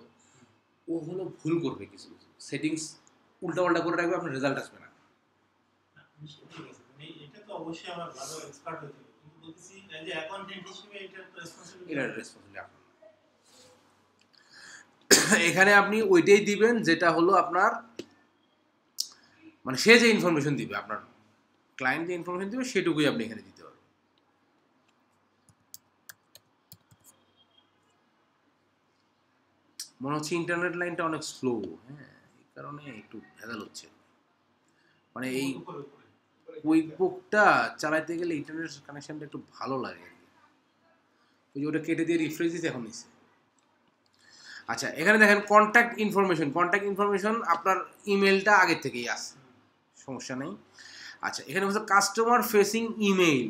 ও হলো ভুল করবে, কিছু কিছু সেটিংস উল্টাপাল্টা করে রাখবে, আপনার রেজাল্ট আসবে না। এটা তো অবশ্যই আমার ভালো এক্সপার্ট হতে হবে, কিন্তু বলতেছি যে অ্যাকাউন্টেন্ট হিসেবে এটা রেসপন্সিবিলিটি, এটা রেসপন্সিবিলিটি আপনার। এখানে আপনি ওইটাই দিবেন যেটা হলো আপনার, মানে সে যে ইনফরমেশন দিবে, আপনার ক্লায়েন্ট যে ইনফরমেশন দিবে সেটুকুই আপনি এখানে দিতে পারবেন। মনে হচ্ছে ইন্টারনেট লাইনটা অনেক স্লো, হ্যাঁ এই কারণে একটু ভেজাল হচ্ছে, মানে এই কুইকবুকটা চালাইতে গেলে ইন্টারনেট কানেকশনটা একটু ভালো লাগে আর কি। ওই যে ওটা কেটে দিয়ে রিফ্রেশ দিতে এখন নিচ্ছে। আচ্ছা এখানে দেখেন কন্ট্যাক্ট ইনফরমেশন, কন্ট্যাক্ট ইনফরমেশন আপনার ইমেলটা আগে থেকেই আছে, সমস্যা নেই। আচ্ছা এখানে বলছে customer facing email,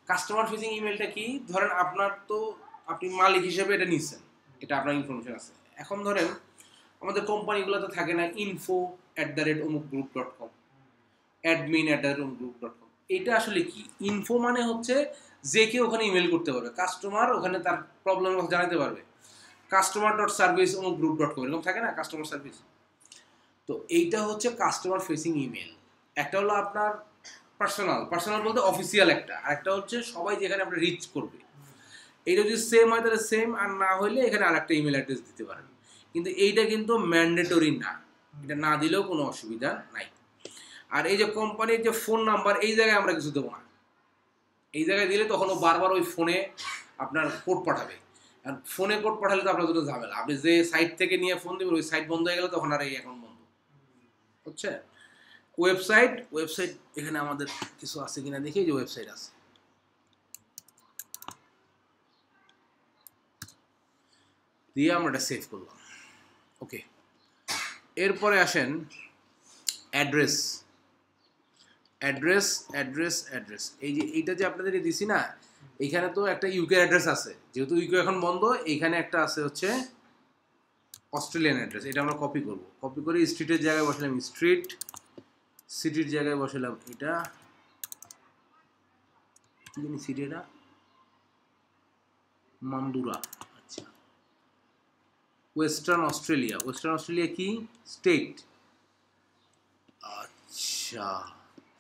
customer facing ইমেলটা কি, ধরেন আপনার তো আপনি মালিক হিসেবে এটা নিচ্ছেন, এটা আপনার ইনফরমেশন আছে। এখন ধরেন আমাদের কোম্পানিগুলোতে থাকে না info@omukgroup.com, admin@omukgroup.com। এটা আসলে কি? ইনফো মানে হচ্ছে যে কেউ ওখানে ইমেল করতে পারবে, কাস্টমার ওখানে তার প্রবলেম জানাতে পারবে, customer.service@omukgroup.com এরকম থাকে না কাস্টমার সার্ভিস। তো এইটা হচ্ছে কাস্টমার ফেসিং ইমেল। একটা হলো আপনার পার্সোনাল বলতে অফিসিয়াল একটা, আর একটা হচ্ছে সবাই যেখানে আপনার রিচ করবে। এইটা যদি সেম হয় তাহলে সেম, আর না হলে এখানে আরেকটা ইমেল অ্যাড্রেস দিতে পারেন। কিন্তু এইটা কিন্তু ম্যান্ডেটরি না, এটা না দিলেও কোনো অসুবিধা নাই। আর এই যে কোম্পানির যে ফোন নাম্বার, এই জায়গায় আমরা কিছু দেবো না। এই জায়গায় দিলে তখন ও বারবার ওই ফোনে আপনার কোড পাঠাবে, আর ফোনে কোড পাঠালে তো আপনার দুটো ঝামেলা। আপনি যে সাইট থেকে নিয়ে ফোন দেবেন, ওই সাইট বন্ধ হয়ে গেলে তখন আর এই অ্যাকাউন্ট বন্ধ হচ্ছে। ওয়েবসাইট এখানে আমাদের কিছু আছে কিনা দেখি, যে ওয়েবসাইট আছে, দিয়ে আমরা এটা সেভ করলাম। ওকে, এরপরে আসেন অ্যাড্রেস। এই যে এইটা যে আপনাদেরকে দিছি না, এইখানে তো একটা ইউকে অ্যাড্রেস আছে, যেহেতু ইউকে এখন বন্ধ, এইখানে একটা আছে হচ্ছে অস্ট্রেলিয়ান অ্যাড্রেস। এটা আমরা কপি করব, কপি করে স্ট্রিটের জায়গায় বসালাম স্ট্রিট, সিটির জায়গায় বসালাম এটা কি জানি সিটি, এটা মান্দুরা। আচ্ছা, ওয়েস্টার্ন অস্ট্রেলিয়া কি স্টেট? আচ্ছা,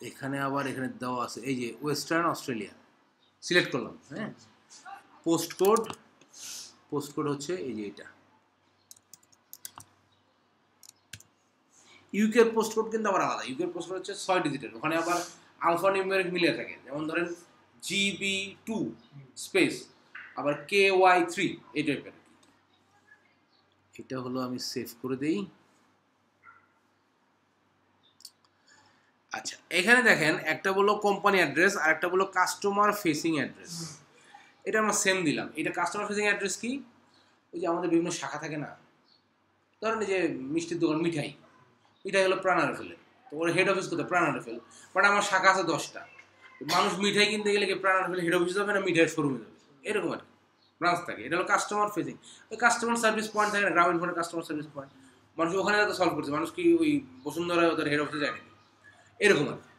এখানে আবার এখানে দেওয়া আছে এই যে ওয়েস্টার্ন অস্ট্রেলিয়া, সিলেক্ট করলাম। হ্যাঁ, পোস্ট কোড হচ্ছে এই যে এটা। ইউকের পোস্ট কোড কিন্তু আবার আলাদা। ইউকের পোস্ট কোড হচ্ছে 6 ডিজিটের, ওখানে আবার আলফা নিউমেরিক মিলে থাকে। যেমন ধরেন GB2 স্পেস আবার KY3 এই টাইপের। এটা হলো, আমি সেভ করে দেই। আচ্ছা, এখানে দেখেন একটা বললো কোম্পানি অ্যাড্রেস আর একটা বললো কাস্টমার ফেসিং অ্যাড্রেস। এটা আমরা সেম দিলাম। এটা কাস্টমার ফেসিং অ্যাড্রেস কি? ওই যে আমাদের বিভিন্ন শাখা থাকে না, ধরেন এই যে মিষ্টির দোকান মিঠাই হলো প্রাণারেফেলের, তো ওর হেড অফিস কোথায়? প্রাণারেফেল। বাট আমার শাখা আছে 10টা। মানুষ মিঠাই কিনতে গেলে কি প্রাণারেফেল হেড অফিস যাবে না মিঠাইয়ের শোরুমে যাবে? এরকম আর কি ব্রাঞ্চ থাকে। এটা হলো কাস্টমার ফেসিং। ওই কাস্টমার সার্ভিস পয়েন্ট থাকে না, গ্রামীণ ফোনের কাস্টমার সার্ভিস পয়েন্ট, মানুষ ওখানে তো সলভ করছে। মানুষ কি ওই বসুন্ধরায় ওদের হেড অফিসে যায় নাকি? এরকম আর কি।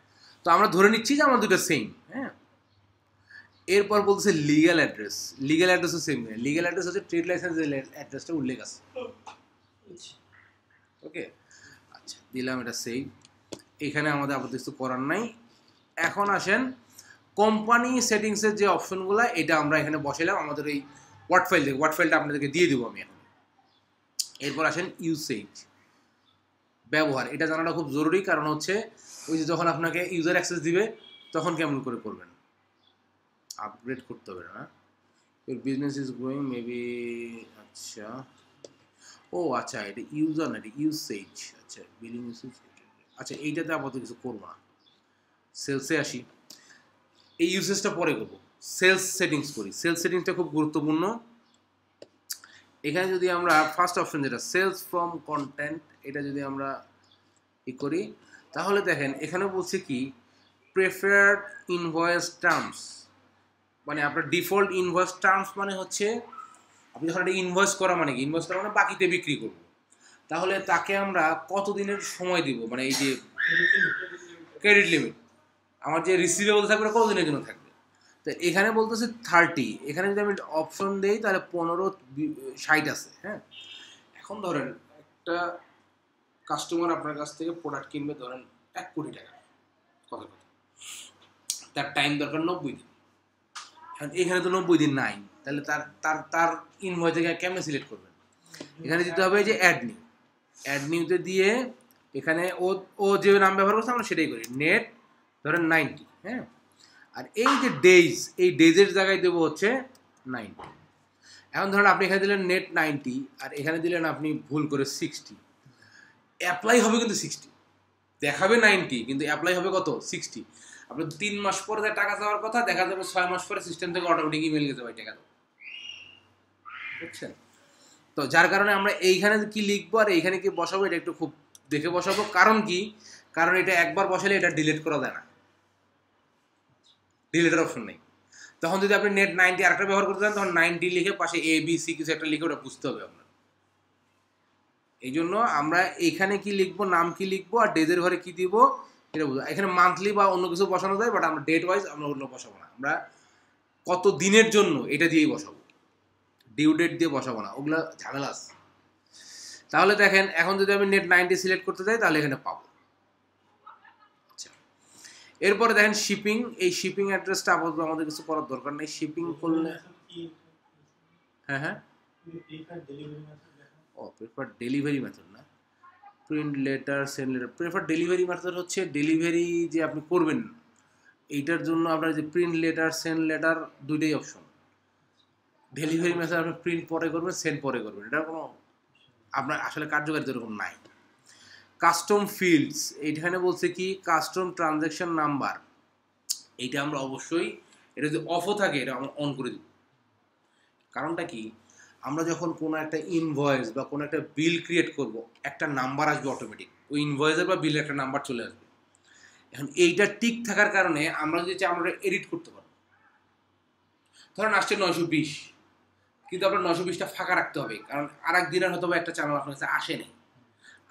তো আমরা ধরে নিচ্ছি যে আমার দুটো সেম। হ্যাঁ, এরপর বলছে লিগ্যাল অ্যাড্রেসও সেম। লিগ্যাল অ্যাড্রেস হচ্ছে ট্রেড লাইসেন্সের অ্যাড্রেসটা উল্লেখ আছে। ওকে, আচ্ছা, দিলাম এটা সেভ। এখানে আমাদের আপাতত কিছু করার নাই। এখন আসেন কোম্পানি সেটিংসের যে অপশনগুলো, এটা আমরা এখানে বসাইলাম আমাদের এই ওয়ার্ড ফাইল থেকে। ওয়ার্ড ফাইলটা আপনাদেরকে দিয়ে দেবো আমি এখন। এরপর আসেন ইউসেজ, ব্যবহার। এটা জানাটা খুব জরুরি, কারণ হচ্ছে ওই যে যখন আপনাকে ইউজার অ্যাক্সেস দিবে তখন কেমন করে করবেন, আপগ্রেড করতে হবে না। Your business is growing maybe. আচ্ছা, ও আচ্ছা, এটা ইউজার না, এটা ইউসেজ। আচ্ছা, বিলিং ইউসেজ। আচ্ছা, এইটাতে আপাতত কিছু করবো না। সেলসে আসি, এই ইউসেজটা পরে করবো। সেলস সেটিংস করি। সেলস সেটিংসটা খুব গুরুত্বপূর্ণ। এখানে যদি আমরা ফার্স্ট অপশন যেটা সেলস ফ্রম কন্টেন্ট, এটা যদি আমরা ই করি, তাহলে দেখেন এখানে বলছে কি প্রেফার্ড ইনভয়েস টার্মস, মানে আপনার ডিফল্ট ইনভয়েস টার্মস মানে হচ্ছে আপনি যখন একটা ইনভয়েস করা মানে কি, ইনভয়েস করা মানে বাকিতে বিক্রি করবো, তাহলে তাকে আমরা কত দিনের সময় দিব, মানে এই যে ক্রেডিট লিমিট, আমার যে রিসিভেবল থাকবে কত দিনের জন্য থাকবে। তো এখানে বলতেছে 30। এখানে যদি আমি অপশন দিই তাহলে 15-60 আছে। হ্যাঁ, এখন ধরেন একটা কাস্টমার আপনার কাছ থেকে প্রোডাক্ট কিনবে ধরেন 1 কোটি টাকা, কথা তার টাইম দরকার 90 দিন। এখানে তো 90 দিন নাই, তাহলে তার তার তার ইনভয়েস থেকে কেমনে সিলেক্ট করবেন? এখানে দিতে হবে যে অ্যাড নিউতে দিয়ে এখানে ও যে নাম ব্যবহার করছে আমরা সেটাই করি, নেট ধরেন 90। হ্যাঁ, আর এই যে এই ডেজের জায়গায় দেবো হচ্ছে 90। এখন ধরেন আপনি এখানে দিলেন নেট 90 আর এখানে দিলেন আপনি ভুল করে 60। অ্যাপ্লাই হবে কিন্তু 60, দেখাবে 90 কিন্তু অ্যাপ্লাই হবে কত? 60। আপনার 3 মাস পরে টাকা যাওয়ার কথা, দেখা যাবে 6 মাস পরে সিস্টেম থেকে অটোমেটিক ইমেল গেছে ভাই টাকা দাও। বুঝছেন? তো যার কারণে আমরা এইখানে কি লিখবো আর এইখানে কি বসাবো এটা একটু খুব দেখে বসাবো। কারণ কি? কারণ এটা একবার বসালে এটা ডিলিট করা যায় না, ডিলিটের অপশন নেই। তখন যদি আপনি নেট 90 আরেকটা ব্যবহার করতে চান তখন 90 লিখে পাশে ABC কিছু একটা লিখে ওটা বুঝতে হবে আপনার। এই জন্য আমরা এখানে কি লিখবো, নাম কি লিখবো আর ডেজের ঘরে কি দিব এটা বুঝবো। এখানে মান্থলি বা অন্য কিছু বসানো যায়, বাট আমরা ডেট ওয়াইজ আমরা অন্য বসাবো না, আমরা কত দিনের জন্য এটা দিয়েই বসাবো, ডিউ ডেট দিয়ে বসাবো না, ওগুলো ঝামেলা আছে। তাহলে দেখেন এখন যদি আমি নেট 90 সিলেক্ট করতে যাই তাহলে এখানে পাবো। আচ্ছা, এরপরে দেখেন শিপিং, এই শিপিং অ্যাড্রেসটা আপাতত আমাদের কিছু করার দরকার নেই। শিপিং করলে হ্যাঁ ও প্রেফার্ড ডেলিভারি মেথড না, print letter, send letter. Preferred delivery method হচ্ছে ডেলিভারি যে আপনি করবেন এইটার জন্য আপনার যে প্রিন্ট লেটার, সেন্ড লেটার দুইটাই অপশন। ডেলিভারি মেথড আপনি প্রিন্ট পরে করবেন, সেন্ড পরে করবেন, এটা কোনো আপনার আসলে কার্যকারিতা এরকম নাই। কাস্টম ফিল্ডস, এইখানে বলছে কি কাস্টম ট্রানজ্যাকশন নাম্বার, এইটা আমরা অবশ্যই, এটা যদি অফও থাকে এটা আমরা অন করে দেব। কারণটা কি, আমরা যখন কোনো একটা ইনভয়েস বা কোনো একটা বিল ক্রিয়েট করব একটা নাম্বার আসবে অটোমেটিক, ওই ইনভয়েসের বা বিলের একটা নাম্বার চলে আসবে। এখন এইটা টিক থাকার কারণে আমরা যদি চাই আমরা এডিট করতে পারবো। ধরেন আসছে 920, কিন্তু আপনার 920টা ফাঁকা রাখতে হবে, কারণ আর এক দিনের হয়তো একটা চ্যানেল আপনার কাছে আসে নেই,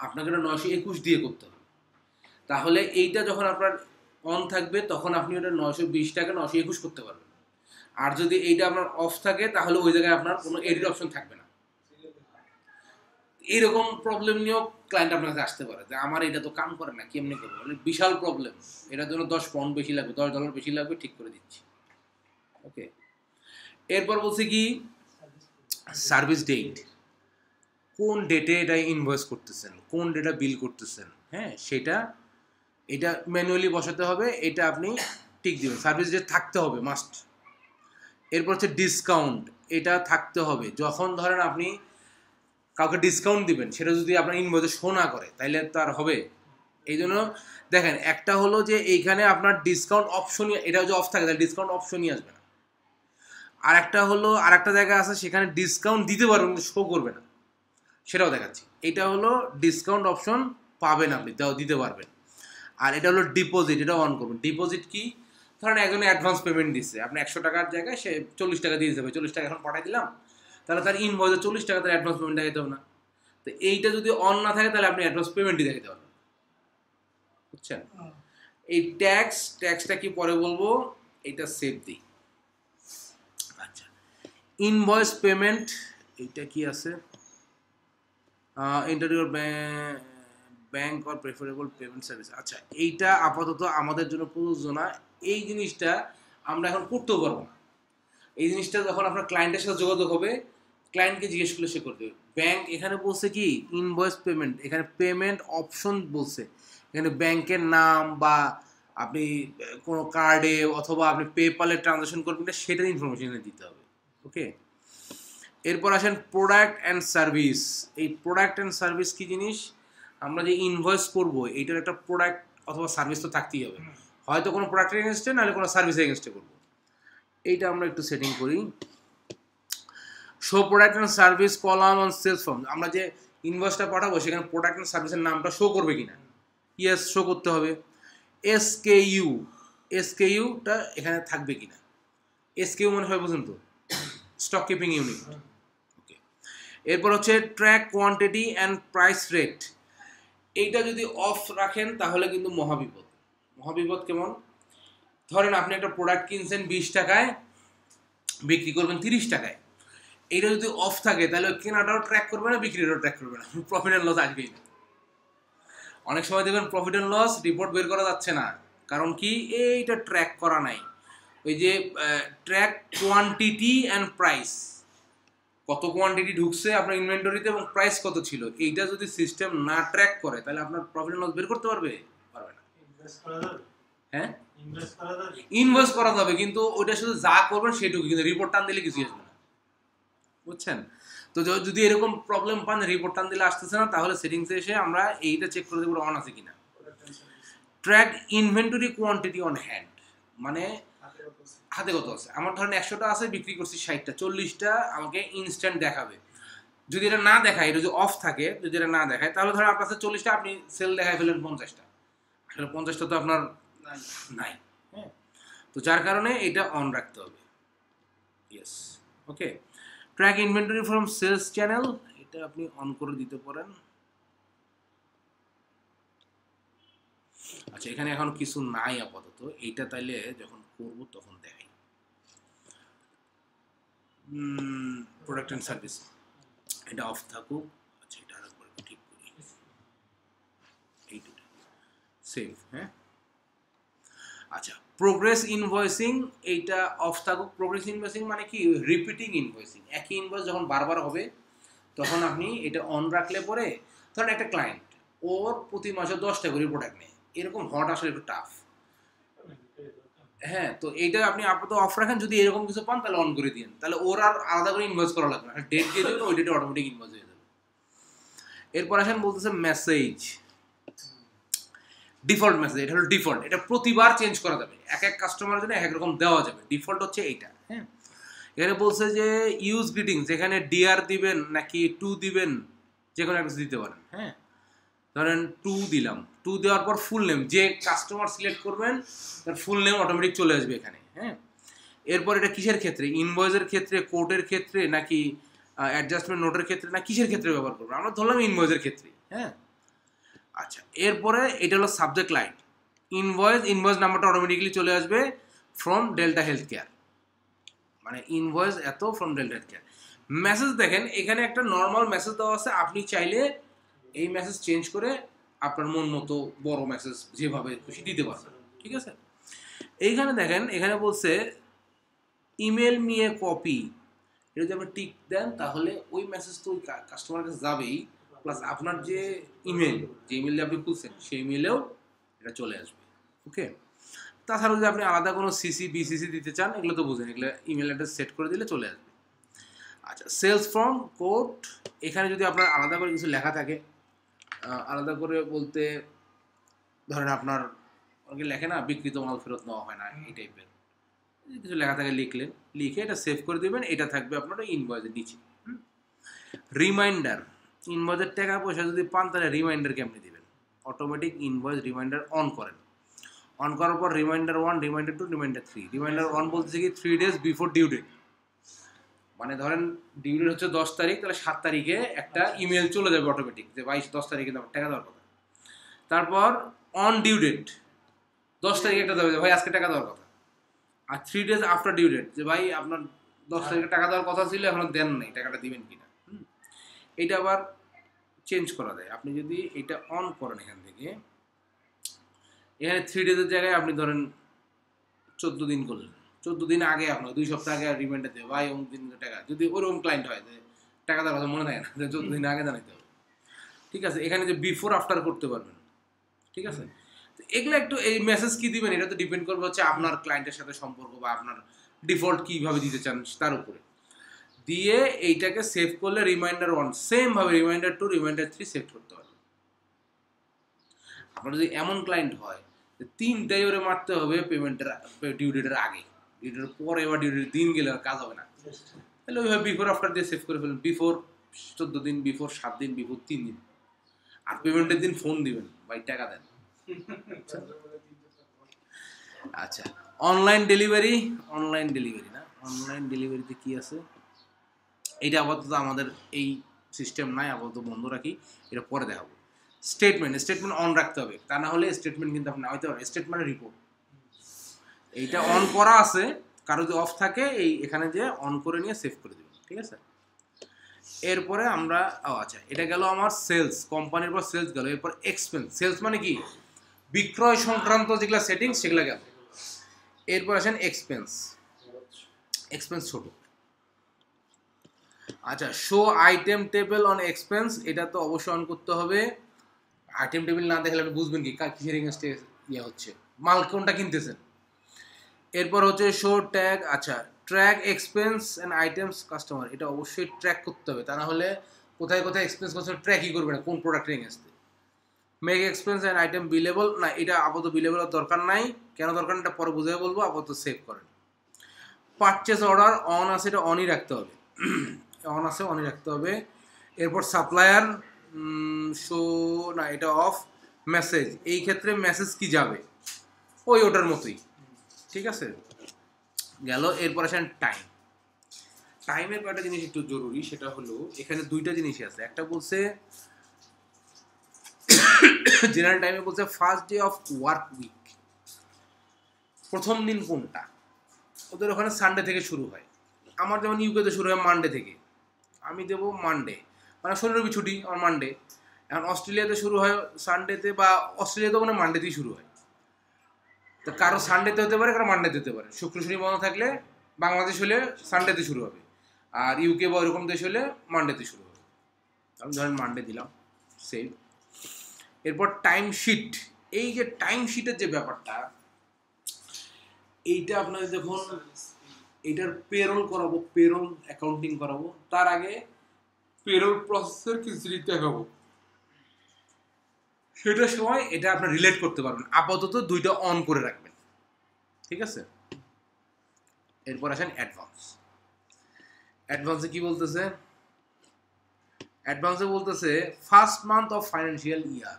আপনাকে 921 দিয়ে করতে হবে। তাহলে এইটা যখন আপনার অন থাকবে তখন আপনি ওটা 920টাকে 921 করতে পারবেন। আর যদি এইটা আপনার অফ থাকে তাহলে ওই জায়গায় আপনার কোনো এডিট অপশন থাকবে না। এইরকম প্রবলেম নিয়েও ক্লায়েন্ট আপনার কাছে আসতে পারে যে আমার এটা তো কাম করে না, কেমনি করবো, বিশাল প্রবলেম, এটার জন্য $10 বেশি লাগবে, $10 বেশি লাগবে, ঠিক করে দিচ্ছি। ওকে, এরপর বলছে কি সার্ভিস ডেট, কোন ডেটে এটা ইনভয়েস করতেছেন, কোন ডেটা বিল করতেছেন, হ্যাঁ সেটা এটা ম্যানুয়ালি বসাতে হবে, এটা আপনি টিক দিবেন। সার্ভিস ডেট থাকতে হবে মাস্ট। এরপর হচ্ছে ডিসকাউন্ট, এটা থাকতে হবে। যখন ধরেন আপনি কাউকে ডিসকাউন্ট দিবেন সেটা যদি আপনার ইনভয়েসে শো না করে তাইলে তার হবে। এই জন্য দেখেন একটা হলো যে এইখানে আপনার ডিসকাউন্ট অপশনই, এটা যদি অফ থাকে তাহলে ডিসকাউন্ট অপশনই আসবে না। আর একটা হলো আর একটা জায়গা আছে সেখানে ডিসকাউন্ট দিতে পারবেন কিন্তু শো করবে না, সেটাও দেখাচ্ছি। এটা হলো ডিসকাউন্ট অপশন পাবেন আপনি, তাও দিতে পারবেন। আর এটা হলো ডিপোজিট, এটা অন করবেন। ডিপোজিট কি, ধরেন একজনে অ্যাডভান্স পেমেন্ট দিচ্ছে, আপনি 100 টাকার জায়গায় সে 40 টাকা দিয়ে দেবে, 40 টাকা এখন পাঠিয়ে দিলাম, তাহলে তার ইনভয়েসে 40 টাকা তার অ্যাডভান্স পেমেন্ট দেখাতে হবে না। তো এইটা যদি অন না থাকে তাহলে আপনি অ্যাডভান্স পেমেন্টই দেখাতে পারবেন, বুঝছেন। এই ট্যাক্সটা কি পরে বলবো, এটা সেভ দিই। আচ্ছা, ইনভয়েস পেমেন্ট, এইটা কি আছে, interior bank or preferable payment service. আচ্ছা, এইটা আপাতত আমাদের জন্য প্রযোজ্য না, এই জিনিসটা আমরা এখন করতেও পারবো না। এই জিনিসটা যখন আপনার ক্লায়েন্টের সাথে যোগাযোগ হবে, ক্লায়েন্টকে জিজ্ঞেস করলে সে করবে। ব্যাংক এখানে বলছে কি ইনভয়েস পেমেন্ট, এখানে পেমেন্ট অপশন বলছে, এখানে ব্যাংকের নাম বা আপনি কোনো কার্ডে অথবা আপনি পেপালে ট্রানজাকশন করবেন সেটার ইনফরমেশন দিতে হবে। ওকে, এরপর আসেন প্রোডাক্ট অ্যান্ড সার্ভিস। এই প্রোডাক্ট অ্যান্ড সার্ভিস কি জিনিস, আমরা যে ইনভয়েস করবো এইটার একটা প্রোডাক্ট অথবা সার্ভিস তো থাকতেই হবে, হয়তো কোনো প্রোডাক্টের এগেনস্টে নাহলে কোনো সার্ভিসের এগেনস্টে করবো। এইটা আমরা একটু সেটিং করি। Show product and service column on sales form, আমরা যে ইনভয়েসটা পাঠাবো সেখানে প্রোডাক্ট অ্যান্ড সার্ভিসের নামটা শো করবে কিনা, ইয়েস শো করতে হবে। এসকেইউটা এখানে থাকবে কিনা, এসকেইউ মানে হয় বুঝুন তো, স্টক কিপিং ইউনিট। ওকে, এরপর হচ্ছে track quantity and price rate, এইটা যদি অফ রাখেন তাহলে কিন্তু মহাবিপদ। মহাবিপদ কেমন, ধরেন আপনি একটা প্রোডাক্ট কিনছেন 20 টাকায়, বিক্রি করবেন 30 টাকায়, এইটা যদি অফ থাকে তাহলে কেনাটাও ট্র্যাক করবে না, বিক্রিটাও ট্র্যাক করবে না, প্রফিট অ্যান্ড লস আসবেই না। অনেক সময় দেখবেন প্রফিট অ্যান্ড লস রিপোর্ট বের করা যাচ্ছে না, কারণ কি এইটা ট্র্যাক করা নাই। ওই যে ট্র্যাক কোয়ান্টিটি অ্যান্ড প্রাইস, কত কোয়ান্টিটি ঢুকছে আপনার ইনভেন্টরিতে এবং প্রাইস কত ছিল, এইটা যদি সিস্টেম না ট্র্যাক করে তাহলে আপনার প্রফিট অ্যান্ড লস বের করতে পারবে না। হ্যাঁ, ইনভয়েস করা যাবে কিন্তু ওইটা শুধু যা করবেন সেটুকু, কিন্তু রিপোর্ট টান দিলে কিছু আসবে না, বুঝছেন। তো যদি এরকম প্রবলেম পান রিপোর্ট টান দিলে আসতেছে না, তাহলে সেটিংসে এসে আমরা এইটা চেক করে দেবো অন আছে কিনা। Track inventory quantity on hand, মানে হাতে কত আছে, আমার ধরেন 100টা আছে, বিক্রি করছি 60টা, 40টা আমাকে ইনস্ট্যান্ট দেখাবে। যদি এটা না দেখায়, এটা যদি অফ থাকে, যদি এটা না দেখায় তাহলে ধরেন আপনার 40টা, আপনি সেল দেখায় ফেলেন 50টা, আসলে 50টা তো আপনার নাই। হ্যাঁ, তো যার কারণে এটা অন রাখতে হবে। Yes, okay. Track inventory from sales channel, এটা আপনি অন করে দিতে পারেন। আচ্ছা, এখানে এখন কিছু নাই আপাতত, এইটা তাইলে যখন করব তখন দেখাই। প্রোডাক্ট অ্যান্ড সার্ভিস এটা অফ থাকুক। আচ্ছা, এটা আরেকবার ঠিক করি, এইটা সেভ। হ্যাঁ, আচ্ছা, প্রোগ্রেস ইনভয়েসিং এইটা অফ থাকুক। প্রোগ্রেস ইনভয়েসিং মানে কি, রিপিটিং ইনভয়েসিং, একই ইনভয়েস যখন বারবার হবে তখন আপনি এটা অন রাখলে পরে, ধরেন একটা ক্লায়েন্ট ওর প্রতি মাসে 10টা করে প্রোডাক্ট নেয়, এরকম হওয়াটা আসলে একটু টাফ। হ্যাঁ, তো এইটা আপনি আপাতত অফ রাখেন, যদি এরকম কিছু পান তাহলে অন করে দিন, তাহলে ওর আর আলাদা করে ইনভয়েস করা লাগবে না, ডেট দিয়ে দেবেন, ওই ডেটে অটোমেটিক ইনভয়েস হয়ে যাবে। এরপর আসেন বলতেছে মেসেজ, ডিফল্ট মেসেজ। এটা হলো ডিফল্ট, এটা প্রতিবার চেঞ্জ করা যাবে, এক এক কাস্টমারের জন্য এক এক রকম দেওয়া যাবে। ডিফল্ট হচ্ছে এইটা। হ্যাঁ, এখানে বলছে যে ইউজ গ্রিটিংস, এখানে ডিআর দিবেন নাকি টু দিবেন, যে কোনো একটা দিতে পারেন। হ্যাঁ, ধরেন টু দিলাম, টু দেওয়ার পর ফুল নেম, যে কাস্টমার সিলেক্ট করবেন তার ফুল নেম অটোমেটিক চলে আসবে এখানে। হ্যাঁ, এরপর এটা কিসের ক্ষেত্রে, ইনভয়েসের ক্ষেত্রে, কোডের ক্ষেত্রে, নাকি অ্যাডজাস্টমেন্ট নোটের ক্ষেত্রে, না কিসের ক্ষেত্রে ব্যবহার করবো, আমরা ধরলাম ইনভয়েসের ক্ষেত্রে। হ্যাঁ, আচ্ছা, এরপরে এটা হলো সাবজেক্ট লাইন, ইনভয়েস নাম্বারটা অটোমেটিক্যালি চলে আসবে ফ্রম ডেল্টা হেলথ কেয়ার, মানে ইনভয়েস এত from delta health care. Message দেখেন, এখানে একটা নর্মাল মেসেজ দেওয়া আছে, আপনি চাইলে এই মেসেজ চেঞ্জ করে আপনার মন মতো বড় মেসেজ যেভাবে খুশি দিতে পারবেন। ঠিক আছে, এইখানে দেখেন, এখানে বলছে ইমেল মিয়ে কপি, এটা যদি আপনি টিক দেন তাহলে ওই মেসেজ তো ওই কাস্টমার কাছে যাবেই, প্লাস আপনার যে ইমেল, যে ইমেল দিয়ে আপনি খুলছেন সেই ইমেলেও এটা চলে আসবে। ওকে, তাছাড়া যদি আপনি আলাদা কোনো সিসি বিসিসি দিতে চান, এগুলো তো বুঝেন, এগুলো ইমেল অ্যাড্রেস সেট করে দিলে চলে আসবে। আচ্ছা, সেলস ফর্ম কোড, এখানে যদি আপনার আলাদা করে কিছু লেখা থাকে, আলাদা করে বলতে ধরেন আপনার অনেকে লেখে না, বিক্রিত মাল ফেরত নেওয়া হয় না, এই টাইপের কিছু লেখা থাকে, লিখলেন, লিখে এটা সেভ করে দেবেন, এটা থাকবে আপনার ইনভয়েসের নিচে। রিমাইন্ডার, ইনভয়েসের টাকা পয়সা যদি পান তাহলে রিমাইন্ডার কেমনি দিবেন, অটোমেটিক ইনভয়েস রিমাইন্ডার অন করেন। অন করার পর রিমাইন্ডার 1, রিমাইন্ডার 2, রিমাইন্ডার 3। রিমাইন্ডার 1 বলতেছে কি 3 days বিফোর ডিউ ডেট, মানে ধরেন ডিউ ডেট হচ্ছে 10 তারিখ, তাহলে 7 তারিখে একটা ইমেল চলে যাবে অটোমেটিক যে ভাই 10 তারিখে টাকা দেওয়ার কথা। তারপর অন ডিউ ডেট 10 তারিখে একটা দেবে যে ভাই আজকে টাকা দেওয়ার কথা। আর 3 days আফটার ডিউ ডেট, যে ভাই আপনার 10 তারিখে টাকা দেওয়ার কথা ছিল, এখনো দেন নাই, টাকাটা দিবেন কিনা। এটা আবার চেঞ্জ করা যায়, আপনি যদি এটা অন করেন এখান থেকে, এখানে 3 days জায়গায় আপনি ধরেন 14 দিন করলেন, 14 দিন আগে আপনার 2 সপ্তাহ আগে রিমাইন্ডার দেবে ভাই অমুক দিন টাকা, যদি ওরকম ক্লায়েন্ট হয় যে টাকা দেওয়ার কথা মনে থাকে না, 14 দিন আগে জানাইতে হবে। ঠিক আছে, এখানে যে বিফোর আফটার করতে পারবেন। ঠিক আছে, তো এগুলো একটু, এই মেসেজ কি দিবেন এটা তো ডিপেন্ড করবে হচ্ছে আপনার ক্লায়েন্টের সাথে সম্পর্ক বা আপনার ডিফল্ট কীভাবে দিতে চান তার উপরে। দিয়ে এইটাকে সেভ করলে রিমাইন্ডার 1 সেম ভাবে রিমাইন্ডার 2, রিমাইন্ডার 3 সেভ করতে হবে। আপনার যদি এমন ক্লায়েন্ট হয় যে 3টাই ওরে মারতে হবে পেমেন্টের ডিউ ডেটের আগে, ডিউ ডেটের পরে বা ডিউ ডেটের দিন গেলে আর কাজ হবে না, তাহলে ওইভাবে বিফোর আফটার দিয়ে সেভ করে ফেলুন। বিফোর 14 দিন, বিফোর 7 দিন, বিফোর 3 দিন। আর পেমেন্টের দিন ফোন দিবেন, ভাই টাকা দেন। আচ্ছা, অনলাইন ডেলিভারি, না, অনলাইন ডেলিভারিতে কি আছে, এইটা আপাতত আমাদের এই সিস্টেম নাই, আপাতত বন্ধ রাখি, এটা পরে দেখাবো। স্টেটমেন্ট অন রাখতে হবে, তা না হলে স্টেটমেন্ট কিন্তু আপনি হইতে পারে, স্টেটমেন্ট রিপোর্ট এইটা অন করা আছে, কারো যদি অফ থাকে এই এখানে যে অন করে নিয়ে সেভ করে দেবেন। ঠিক আছে, এরপরে আমরা আচ্ছা, এটা গেল আমার সেলস, কোম্পানির পর সেলস গেল। এরপর এক্সপেন্স, সেলস মানে কি বিক্রয় সংক্রান্ত যেগুলো সেটিংস সেগুলো গেল। এরপর আসেন এক্সপেন্স ছোট। আচ্ছা, show item table on expense, এটা তো অবশ্যই অন করতে হবে। আইটেম টেবিল না দেখলে আপনি বুঝবেন কি কিসের এগেইনস্টে ইয়ে হচ্ছে, মাল কোনটা কিনতেছেন। এরপর হচ্ছে শো ট্যাগ, আচ্ছা track expense and items customer, এটা অবশ্যই ট্র্যাক করতে হবে, তা না হলে কোথায় কোথায় এক্সপেন্স করছে ট্র্যাকই করবে না কোন প্রোডাক্টের এগেইনস্টে। মেক এক্সপেন্স অ্যান্ড আইটেম বিলেবল, না এটা আপাতত বিলেবলের দরকার নাই, কেন দরকার এটা পরে বুঝে বলবো, আপাতত সেভ করেন। পারচেস অর্ডার অন আছে, এটা অনই রাখতে হবে, অন আছে অনই রাখতে হবে। এরপর সাপ্লায়ার শো, না এটা অফ। মেসেজ, এই ক্ষেত্রে মেসেজ কি যাবে ওই ওটার মতোই। ঠিক আছে, গেল। এরপর আসেন টাইম, টাইমের কয়টা জিনিস একটু জরুরি, সেটা হলো এখানে দুইটা জিনিসই আছে। একটা বলছে জেনারেল টাইমে বলছে first day of work week, প্রথম দিন কোনটা। ওদের ওখানে সানডে থেকে শুরু হয়, আমার যেমন ইউকেতে শুরু হয় মানডে থেকে, আমি দেবো মানডে, মানে শনি রবি ছুটি আমার মানডে। এখন অস্ট্রেলিয়াতে শুরু হয় সানডেতে, বা অস্ট্রেলিয়াতে মানে মানডেতেই শুরু হয়। তো কারো সানডেতে হতে পারে, কারো মানডেতে হতে পারে। শুক্র শনি বন্ধ থাকলে বাংলাদেশ হলে সানডেতে শুরু হবে, আর ইউকে বা ওইরকম দেশ হলে মানডেতে শুরু হবে। আমি ধরেন মানডে দিলাম, সেভ। এরপর টাইম শিট, এই যে টাইম শিটের যে ব্যাপারটা, এইটা আপনাদের দেখুন, এটার পেরোল করাবো, পেরোল অ্যাকাউন্টিং করাবো, তার আগে পেরোল প্রসেসের কিছু জিনিস দেখাবো, সেটার সময় এটা আপনার রিলেট করতে পারবেন। আপাতত দুইটা অন করে রাখবেন, ঠিক আছে। এরপর আসেন অ্যাডভান্স। অ্যাডভান্সে কি বলতেছে? অ্যাডভান্সে বলতেছে first month of financial year.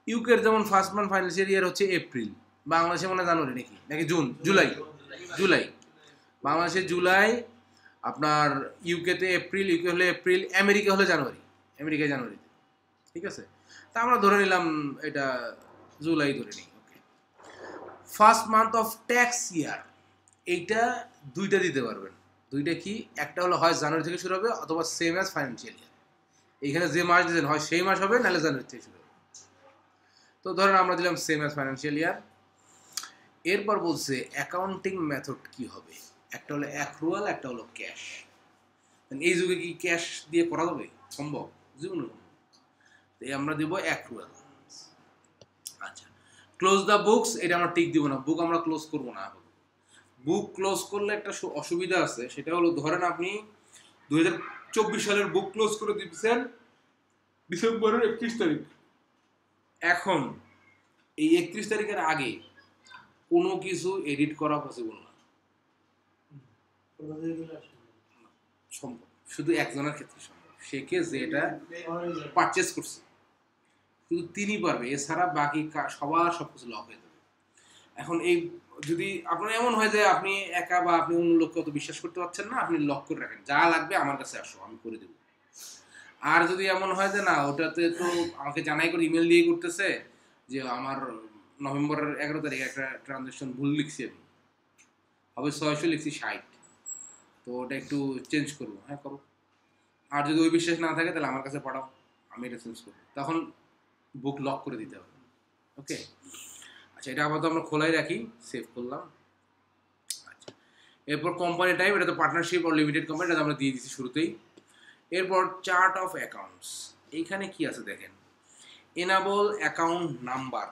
ইউকের যেমন ফার্স্ট মান্থ ফাইন্যান্সিয়াল ইয়ার হচ্ছে এপ্রিল, বাংলাদেশে মনে জানুয়ারি নাকি নাকি জুন, জুলাই, জুলাই। বাংলাদেশে জুলাই, আপনার ইউকেতে এপ্রিল, ইউকে হলে এপ্রিল, আমেরিকা হলে জানুয়ারি, আমেরিকায় জানুয়ারিতে, ঠিক আছে। তা আমরা ধরে নিলাম এটা জুলাই ধরে নিই, ওকে। ফার্স্ট মান্থ অফ ট্যাক্স ইয়ার, এইটা দুইটা দিতে পারবেন। দুইটা কি? একটা হলো হয় জানুয়ারি থেকে শুরু হবে, অথবা সেম অ্যাজ ফাইন্যান্সিয়াল ইয়ার। এইখানে যে মাস দিয়েছেন হয় সেই মাস হবে, নাহলে জানুয়ারি থেকে শুরু হবে। তো ধরেন আমরা দিলাম সেম অ্যাজ ফাইন্যান্সিয়াল ইয়ার। এরপর বলছে অ্যাকাউন্টিং মেথড কি হবে, একটা হলো অ্যাক্রুয়াল, একটা হলো ক্যাশ। এই যুগে কি ক্যাশ দিয়ে করা যাবে? সম্ভব? জীবনে এই আমরা দিব অ্যাক্রুয়াল। আচ্ছা, ক্লোজ দ্য বুকস, এটা আমরা টিক দিব না, বুক আমরা ক্লোজ করব না। বুক ক্লোজ করলে একটা অসুবিধা আছে, সেটা হলো ধরেন আপনি 2024 সালের বুক ক্লোজ করে দিচ্ছেন ডিসেম্বরের 31 তারিখ। এখন এই 31 তারিখের আগে কোনো কিছু এডিট করা পসিবল না, সম্ভব শুধু একজনের ক্ষেত্রে সম্ভব, সে কে যে এটা পারচেস করছে, শুধু তিনি পারবে, এছাড়া বাকি সবার সবকিছু লক হয়ে যাবে। এখন এই যদি আপনার এমন হয় যে আপনি একা বা আপনি অন্য লোককে অত বিশ্বাস করতে পারছেন না, আপনি লক করে রাখেন, যা লাগবে আমার কাছে আসো, আমি করে দেবো। আর যদি এমন হয় যে না, ওটাতে তো আমাকে জানাই করে ইমেল দিয়ে করতেছে যে আমার নভেম্বরের 11 তারিখে একটা ট্রানজ্যাকশন ভুল লিখছি, আমি হবে 600 লিখছি 60, তো ওটা একটু চেঞ্জ করবো, হ্যাঁ করো। আর যদি ওই বিশ্বাস না থাকে তাহলে আমার কাছে পাঠাও, আমি এটা চেঞ্জ করবো, তখন বুক লক করে দিতে হবে, ওকে। আচ্ছা, এটা আপাতত আমরা খোলাই রাখি, সেভ করলাম। আচ্ছা, এরপর কোম্পানি টাইপ, এটা তো পার্টনারশিপ আর লিমিটেড কোম্পানি, এটা আমরা দিয়ে দিচ্ছি শুরুতেই। এরপর চার্ট অফ অ্যাকাউন্টস, এইখানে কি আছে দেখেন, এনাবল অ্যাকাউন্ট নাম্বার।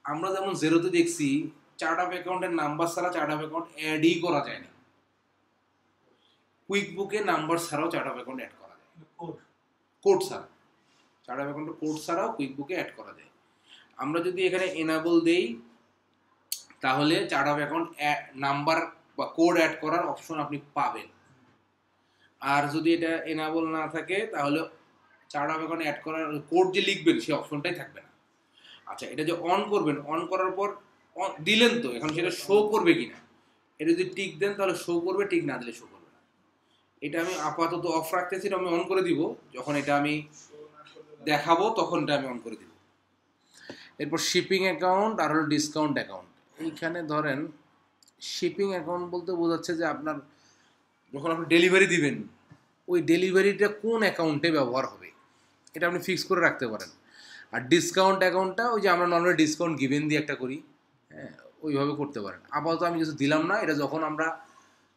আমরা যেমন জেরোতে দেখছি চার্ট অফ অ্যাকাউন্টের নাম্বার ছাড়া চার্ট অফ অ্যাকাউন্ট অ্যাডই করা যায় না। কুইক বুকে নাম্বার ছাড়াও চার্ট অফ অ্যাকাউন্ট অ্যাড করা যায়, কোড ছাড়া, চার্ট অফ অ্যাকাউন্টের কোড ছাড়াও কুইক বুকে অ্যাড করা যায়। আমরা যদি এখানে এনাবল দেই, তাহলে চার্ট অফ অ্যাকাউন্ট নাম্বার বা কোড অ্যাড করার অপশন আপনি পাবেন। আর যদি এটা এনাবল না থাকে, তাহলে চার্ট অফ অ্যাকাউন্ট অ্যাড করার কোড যে লিখবেন সেই অপশনটাই থাকবে না। আচ্ছা, এটা যে অন করবেন, অন করার পর দিলেন তো, এখন সেটা শো করবে কিনা, এটা যদি টিক দেন তাহলে শো করবে, টিক না দিলে শো করবে না। এটা আমি আপাতত অফ রাখতেছি, এটা আমি অন করে দিব, যখন এটা আমি দেখাবো তখন এটা আমি অন করে দিব। এরপর শিপিং অ্যাকাউন্ট আর হলো ডিসকাউন্ট অ্যাকাউন্ট। এইখানে ধরেন শিপিং অ্যাকাউন্ট বলতে বোঝাচ্ছে যে আপনার যখন আপনি ডেলিভারি দিবেন, ওই ডেলিভারিটা কোন অ্যাকাউন্টে ব্যবহার হবে, এটা আপনি ফিক্স করে রাখতে পারেন। আর ডিসকাউন্ট অ্যাকাউন্টটা ওই যে আমরা নর্মালি ডিসকাউন্ট গিভেন দিয়ে একটা করি, হ্যাঁ, ওইভাবে করতে পারেন। আপাতত আমি কিছু দিলাম না, এটা যখন আমরা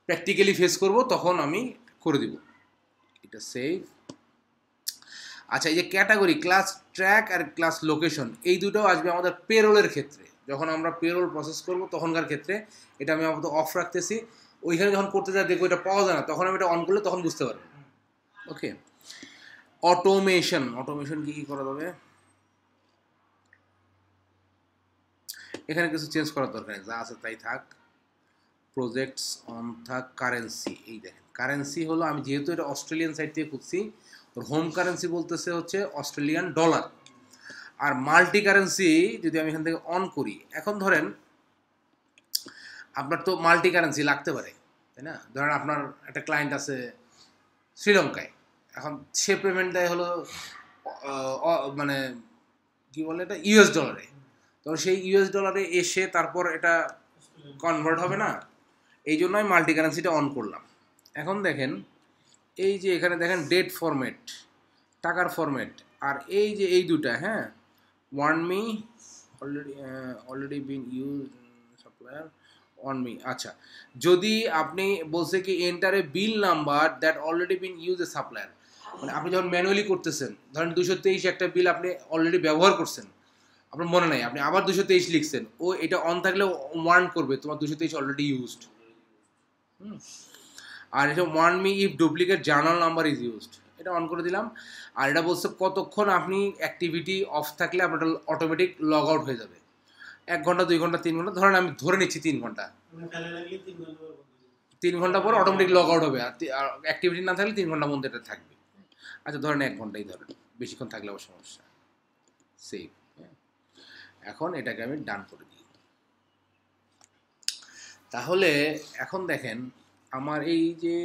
প্র্যাকটিক্যালি ফেস করব তখন আমি করে দিব। এটা সেভ। আচ্ছা, এই যে ক্যাটাগরি ক্লাস ট্র্যাক আর ক্লাস লোকেশন, এই দুটোও আসবে আমাদের পেরোলের ক্ষেত্রে, যখন আমরা পেরোল প্রসেস করব তখনকার ক্ষেত্রে। এটা আমি আপাতত অফ রাখতেছি, ওইখানে যখন করতে যাই দেখবো এটা পাওয়া যায় না, তখন আমি এটা অন করলে তখন বুঝতে পারবো, ওকে। অটোমেশন, অটোমেশন কি কি করা যাবে, এখানে কিছু চেঞ্জ করার দরকার নেই, যা আছে তাই থাক। প্রজেক্টস অন থাক। কারেন্সি, এই দেখেন কারেন্সি হলো, আমি যেহেতু এটা অস্ট্রেলিয়ান সাইড থেকে খুঁজছি, ওর হোম কারেন্সি বলতেছে হচ্ছে অস্ট্রেলিয়ান ডলার। আর মাল্টি কারেন্সি যদি আমি এখান থেকে অন করি, এখন ধরেন আপনার তো মাল্টি কারেন্সি লাগতে পারে, তাই না? ধরেন আপনার একটা ক্লায়েন্ট আছে শ্রীলঙ্কায়, এখন সে পেমেন্ট দেয় হলো মানে কি বলে এটা ইউএস ডলারে, তো সেই ইউএস ডলারে এসে তারপর এটা কনভার্ট হবে না, এই জন্য আমি মাল্টি কারেন্সিটা অন করলাম। এখন দেখেন এই যে এখানে দেখেন ডেট ফরম্যাট, টাকার ফরম্যাট, আর এই যে এই দুটা, হ্যাঁ, one me already been use supplier on me. আচ্ছা, যদি আপনি বলছে কি enter a bill number that already been use a supplier, মানে আপনি যখন ম্যানুয়ালি করতেছেন, ধরেন 223 একটা বিল আপনি অলরেডি ব্যবহার করছেন, আপনার মনে নাই, আপনি আবার 223 লিখছেন, ও এটা অন থাকলে ওয়ার্ন করবে তোমার 223 অলরেডি ইউজড। আর এটা warn me if duplicate journal number is used, এটা অন করে দিলাম। আর এটা বলছে কতক্ষণ আপনি অ্যাক্টিভিটি অফ থাকলে আপনার অটোমেটিক লগ আউট হয়ে যাবে, 1 ঘন্টা 2 ঘন্টা 3 ঘন্টা, ধরেন আমি ধরে নিচ্ছি 3 ঘন্টা, 3 ঘন্টা পর অটোমেটিক লগ আউট হবে, আর অ্যাক্টিভিটি না থাকলে 3 ঘন্টার মধ্যে এটা থাকবে। আচ্ছা ধরেন 1 ঘন্টাই ধরেন, বেশিক্ষণ থাকলে আবার সমস্যা। সেভ, এখন এটাকে আমি ডান করে দিই। তাহলে এখন দেখেন আমার এই যে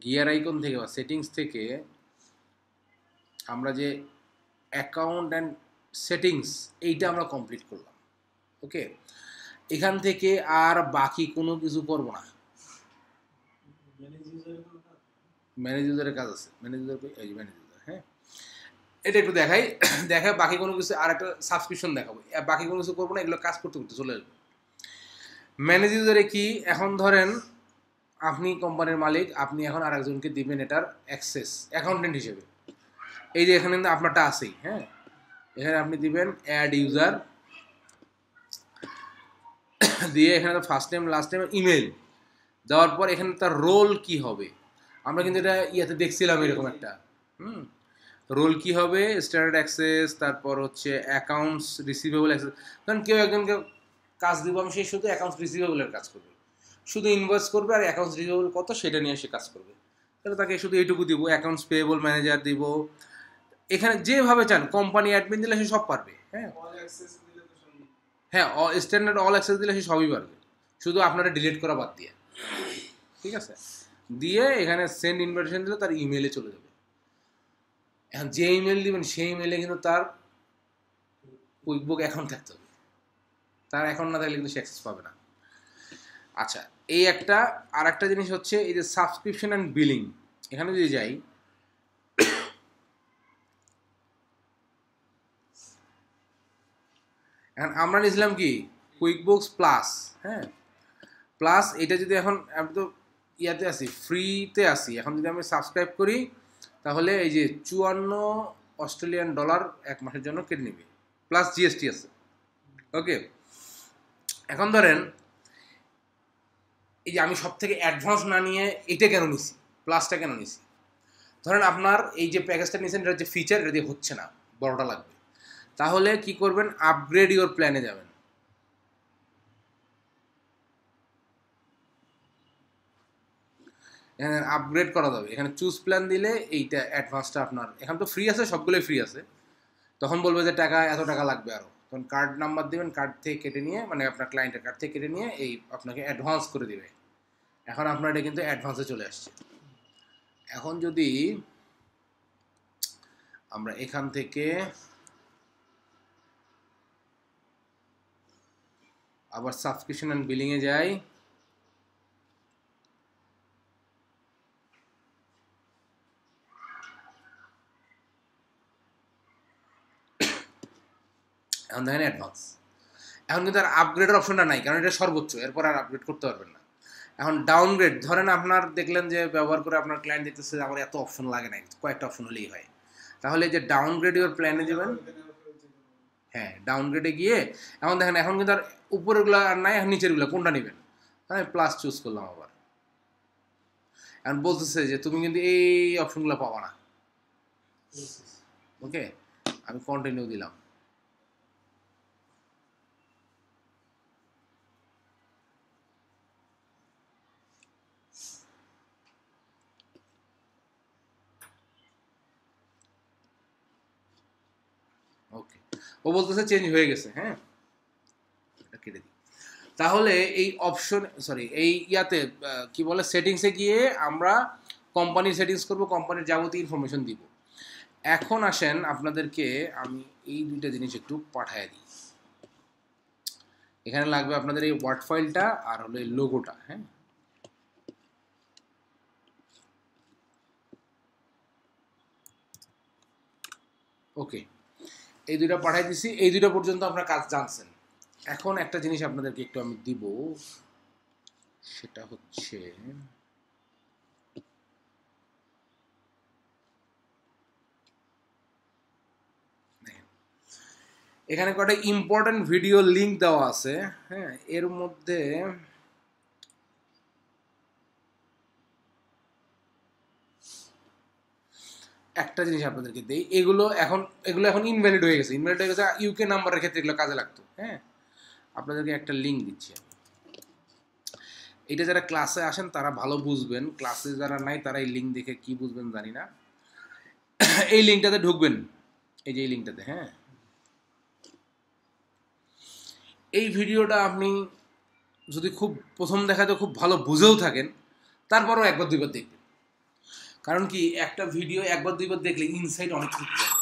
গিয়ার আইকন থেকে বা সেটিংস থেকে আমরা যে অ্যাকাউন্ট অ্যান্ড সেটিংস এইটা আমরা কমপ্লিট করলাম। ওকে, এখান থেকে আর বাকি কোনো কিছু করবো না। ম্যানেজ ইউজারের কাজ আছে, ম্যানেজ ইউজার, এই যে ম্যানেজ ইউজার, হ্যাঁ, এটা একটু দেখাই, দেখায় বাকি কোনো কিছু, আর একটা সাবস্ক্রিপশন দেখাবো, বাকি কোনো কিছু করবো না, এগুলো কাজ করতে করতে চলে আসবে। ম্যানেজ ইউজারে কি, এখন ধরেন আপনি কোম্পানির মালিক, আপনি এখন আর একজনকে দিবেন এটার অ্যাক্সেস অ্যাকাউন্টেন্ট হিসেবে। এই যে এখানে কিন্তু আপনারটা আছেই, হ্যাঁ, এখানে আপনি দিবেন অ্যাড ইউজার, দিয়ে এখানে first name last name email দেওয়ার পর এখানে তার রোল কি হবে, আমরা কিন্তু এটা ইয়াতে দেখছিলাম এরকম একটা, রোল কি হবে, স্ট্যান্ডার্ড অ্যাক্সেস, তারপর হচ্ছে অ্যাকাউন্টস রিসিভেবল অ্যাক্সেস। কারণ কেউ একজনকে কাজ দিব আমি, সেই শুধু অ্যাকাউন্টস রিসিভেবলের কাজ করবে, শুধু ইনভয়েস করবে, আর অ্যাকাউন্টস রিসিভেবল কত সেটা নিয়ে সে কাজ করবে, তাহলে তাকে শুধু এইটুকু দিব, অ্যাকাউন্টস পেয়েবল ম্যানেজার দিব, এখানে যেভাবে চান, কোম্পানি অ্যাডমিন দিলে সে সব পারবে, হ্যাঁ, হ্যাঁ, স্ট্যান্ডার্ড অল অ্যাক্সেস দিলে সে সবই পারবে, শুধু আপনারা ডিলিট করা বাদ দিয়ে, ঠিক আছে, দিয়ে এখানে সেন্ড ইনভাইটেশন দিলে তার ইমেলে চলে যাবে। এখন যে ইমেল দিবেন সেই ইমেলে কিন্তু তার কুইকবুক অ্যাকাউন্ট থাকতে হবে, তার অ্যাকাউন্ট না থাকলে কিন্তু সে অ্যাক্সেস পাবে না। আচ্ছা, এই একটা, আর একটা জিনিস হচ্ছে এই যে সাবস্ক্রিপশন অ্যান্ড বিলিং, এখানে যদি যাই, এখন আমরা নিয়েছিলাম কি কুইকবুকস প্লাস, হ্যাঁ, প্লাস এটা যদি এখন আমি তো ইয়াতে আসি, ফ্রিতে আসি, এখন যদি আমি সাবস্ক্রাইব করি তাহলে এই যে 54 অস্ট্রেলিয়ান ডলার 1 মাসের জন্য কেটে নেবে, প্লাস জিএসটি আছে। ওকে, এখন ধরেন এই যে আমি সব থেকে অ্যাডভান্স না নিয়ে এটা কেন নিছি, প্লাসটা কেন নিছি, ধরেন আপনার এই যে প্যাকেজটা নিয়েছেন এটার যে ফিচার এটা দিয়ে হচ্ছে না, বড়টা লাগবে, তাহলে কি করবেন, আপগ্রেড ইওর প্ল্যানে যাবেন, এখানে আপগ্রেড করা যাবে, এখানে চুজ প্ল্যান দিলে এইটা অ্যাডভান্সটা আপনার, এখানে তো ফ্রি আছে, সবগুলোই ফ্রি আছে, তখন বলবে যে টাকা এত টাকা লাগবে আরও, তখন কার্ড নাম্বার দিবেন, কার্ড থেকে কেটে নিয়ে, মানে আপনার ক্লায়েন্টের কার্ড থেকে কেটে নিয়ে এই আপনাকে অ্যাডভান্স করে দিবে। এখন আপনার এটা কিন্তু অ্যাডভান্সে চলে আসছে। এখন যদি আমরা এখান থেকে আবার সাবস্ক্রিপশন অ্যান্ড বিলিংয়ে যাই, এখন দেখেন অ্যাডভান্স, এখন কিন্তু আর আপগ্রেডের অপশনটা নাই, কারণ এটা সর্বোচ্চ, এরপর আর আপগ্রেড করতে পারবেন না। এখন ডাউনগ্রেড, ধরেন আপনার দেখলেন যে ব্যবহার করে আপনার ক্লায়েন্ট দেখতেছে যে আমার এত অপশন লাগে না, কয়েকটা অপশন হলেই হয়, তাহলে যে ডাউনগ্রেড ইওর প্ল্যানে যাবেন, হ্যাঁ, ডাউনগ্রেডে গিয়ে এখন দেখেন এখন কিন্তু আর উপরেরগুলো আর নাই, এখন নিচেরগুলো কোনটা নেবেন, আমি প্লাস চুজ করলাম আবার, এখন বলতেছে যে তুমি কিন্তু এই অপশনগুলো পাবা না। ওকে, আমি কন্টিনিউ দিলাম, ওকে, ও বলতেছে চেঞ্জ হয়ে গেছে, হ্যাঁ, এটা কেটে দিই। তাহলে এই অপশন এই ইয়াতে কি বলে সেটিংসে গিয়ে আমরা কোম্পানির সেটিংস করব, কোম্পানির যাবতীয় ইনফরমেশন দিব। এখন আসেন আপনাদেরকে আমি এই দুইটা জিনিস একটু পাঠিয়ে দিই। এখানে লাগবে আপনাদের এই ওয়ার্ড ফাইলটা আর হলো এই লোগোটা। হ্যাঁ, ওকে, এই দুইটা পাঠিয়ে দিছি। এই দুইটা পর্যন্ত আপনারা কাজ জানছেন। এখন একটা জিনিস আপনাদেরকে একটু আমি দিব, সেটা হচ্ছে এখানে কয়েকটা ইম্পর্টেন্ট ভিডিও লিঙ্ক দেওয়া আছে। হ্যাঁ, এর মধ্যে একটা জিনিস আপনাদেরকে দেই, এগুলো এখন ইনভ্যালিড হয়ে গেছে। ইউকে নাম্বারের ক্ষেত্রে এগুলো কাজে লাগতো। হ্যাঁ, আপনাদেরকে একটা লিঙ্ক দিচ্ছি। এটা যারা ক্লাসে আসেন তারা ভালো বুঝবেন, ক্লাসে যারা নাই তারা এই লিঙ্ক দেখে কি বুঝবেন জানি না। এই লিঙ্কটাতে ঢুকবেন, এই যে এই লিঙ্কটাতে। হ্যাঁ, এই ভিডিওটা আপনি যদি খুব প্রথম দেখাতে খুব ভালো বুঝেও থাকেন, তারপরও একবার দুইবার দেখবেন। কারণ কি, একটা ভিডিও একবার দুইবার দেখলে ইনসাইট অনেক কিছু যাবে।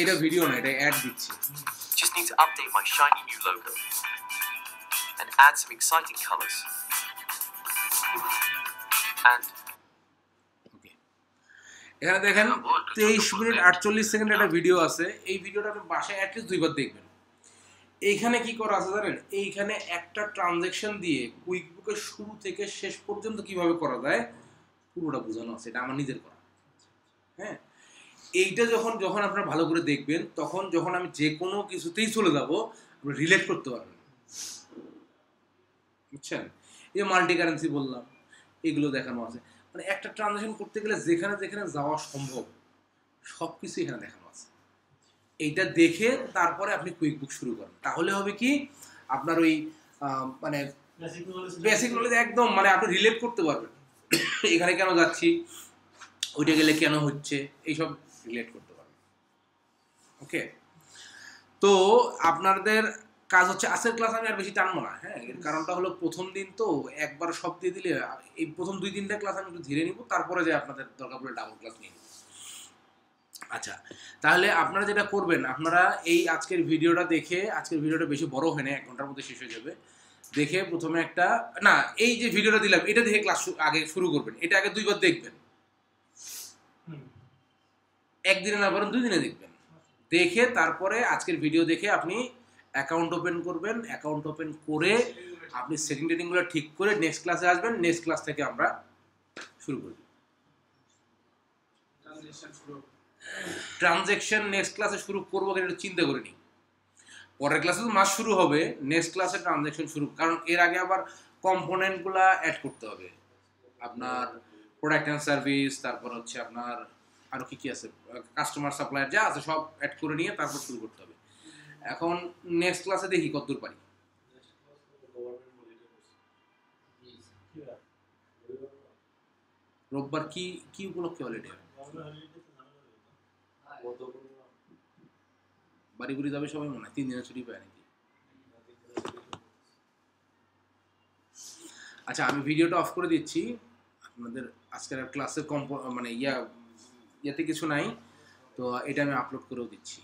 এটা ভিডিও না, এটা অ্যাড দিচ্ছি। Just need to update my shiny new logo and add some exciting colors. And এখানে দেখেন 23 মিনিট 48 সেকেন্ড একটা ভিডিও আছে। এই ভিডিওটা আপনি বাসায় অ্যাটলিস্ট দুইবার দেখবেন। এইখানে কি করা আছে জানেন? এইখানে একটা ট্রানজ্যাকশন দিয়ে কুইকবুকের শুরু থেকে শেষ পর্যন্ত কিভাবে করা যায় পুরোটা বোঝানো আছে। এটা আমার নিজের করা। হ্যাঁ, এইটা যখন আপনারা ভালো করে দেখবেন, তখন যখন আমি যে কোনো কিছুতেই চলে যাব, আপনি রিলেট করতে পারবেন। বুঝছেন? এই যে মাল্টি কারেন্সি বললাম, এগুলো দেখানো আছে। মানে একটা ট্রানজ্যাকশন করতে গেলে যেখানে যেখানে যাওয়া সম্ভব সব কিছু এখানে দেখানো আছে। এইটা দেখে তারপরে আপনি কুইকবুক শুরু করেন, তাহলে হবে কি আপনার ওই মানে বেসিক নলেজ একদম মানে আপনি রিলেট করতে পারবেন। এখানে কেন যাচ্ছি, ওইটা গেলে কেন হচ্ছে, এইসব রিলেট করতে পারবেন। ওকে, তো আপনাদের কাজ হচ্ছে, আজকের ক্লাস আমি আর বেশি টানবো না। হ্যাঁ, এর কারণটা হলো প্রথম দিন তো একবার সব দিয়ে দিলে এই প্রথম 2-3টা ক্লাস আমি একটু ধীরে নিব, তারপরে যে আপনাদের দরকার পড়লে ডাবল ক্লাস নিয়ে নিব। আচ্ছা, তাহলে আপনারা যেটা করবেন, আপনারা এই আজকের ভিডিওটা দেখে, আজকের ভিডিওটা বেশি বড় হয় না, 1 ঘন্টার মধ্যে শেষ হয়ে যাবে, দেখে প্রথমে একটা না, এই যে ভিডিওটা দিলাম এটা দেখে ক্লাস আগে শুরু করবেন। এটা আগে 2বার দেখবেন, একদিনে না বরং 2 দিনে দেখবেন। দেখে তারপরে আজকের ভিডিও দেখে আপনি অ্যাকাউন্ট ওপেন করবেন। অ্যাকাউন্ট ওপেন করে আপনি সেটিং টেটিংগুলো ঠিক করে নেক্সট ক্লাসে আসবেন। নেক্সট ক্লাস থেকে আমরা শুরু করব ট্রানজ্যাকশন। নেক্সট ক্লাসে শুরু করবো কিন্তু চিন্তা করে নিই, পরের ক্লাসে তো মাস শুরু হবে, নেক্সট ক্লাসে ট্রানজ্যাকশন শুরু। কারণ এর আগে আবার কম্পোনেন্টগুলো অ্যাড করতে হবে, আপনার প্রোডাক্ট অ্যান্ড সার্ভিস, তারপর হচ্ছে আপনার আরও কী কী আছে, কাস্টমার সাপ্লায়ার যা আছে সব অ্যাড করে নিয়ে তারপর শুরু করতে হবে। এখন নেক্সট ক্লাসে দেখি কতদূর পারি। রোববার কি কি উপলক্ষে হলিডে? বাড়ি বুড়ি যাবে সবাই মনে হয়, 3 দিনের ছুটি পায় নাকি? আচ্ছা, আমি ভিডিওটা অফ করে দিচ্ছি। আপনাদের আজকের ক্লাসের মানে ইয়াতে কিছু নাই, তো এটা আমি আপলোড করেও দিচ্ছি।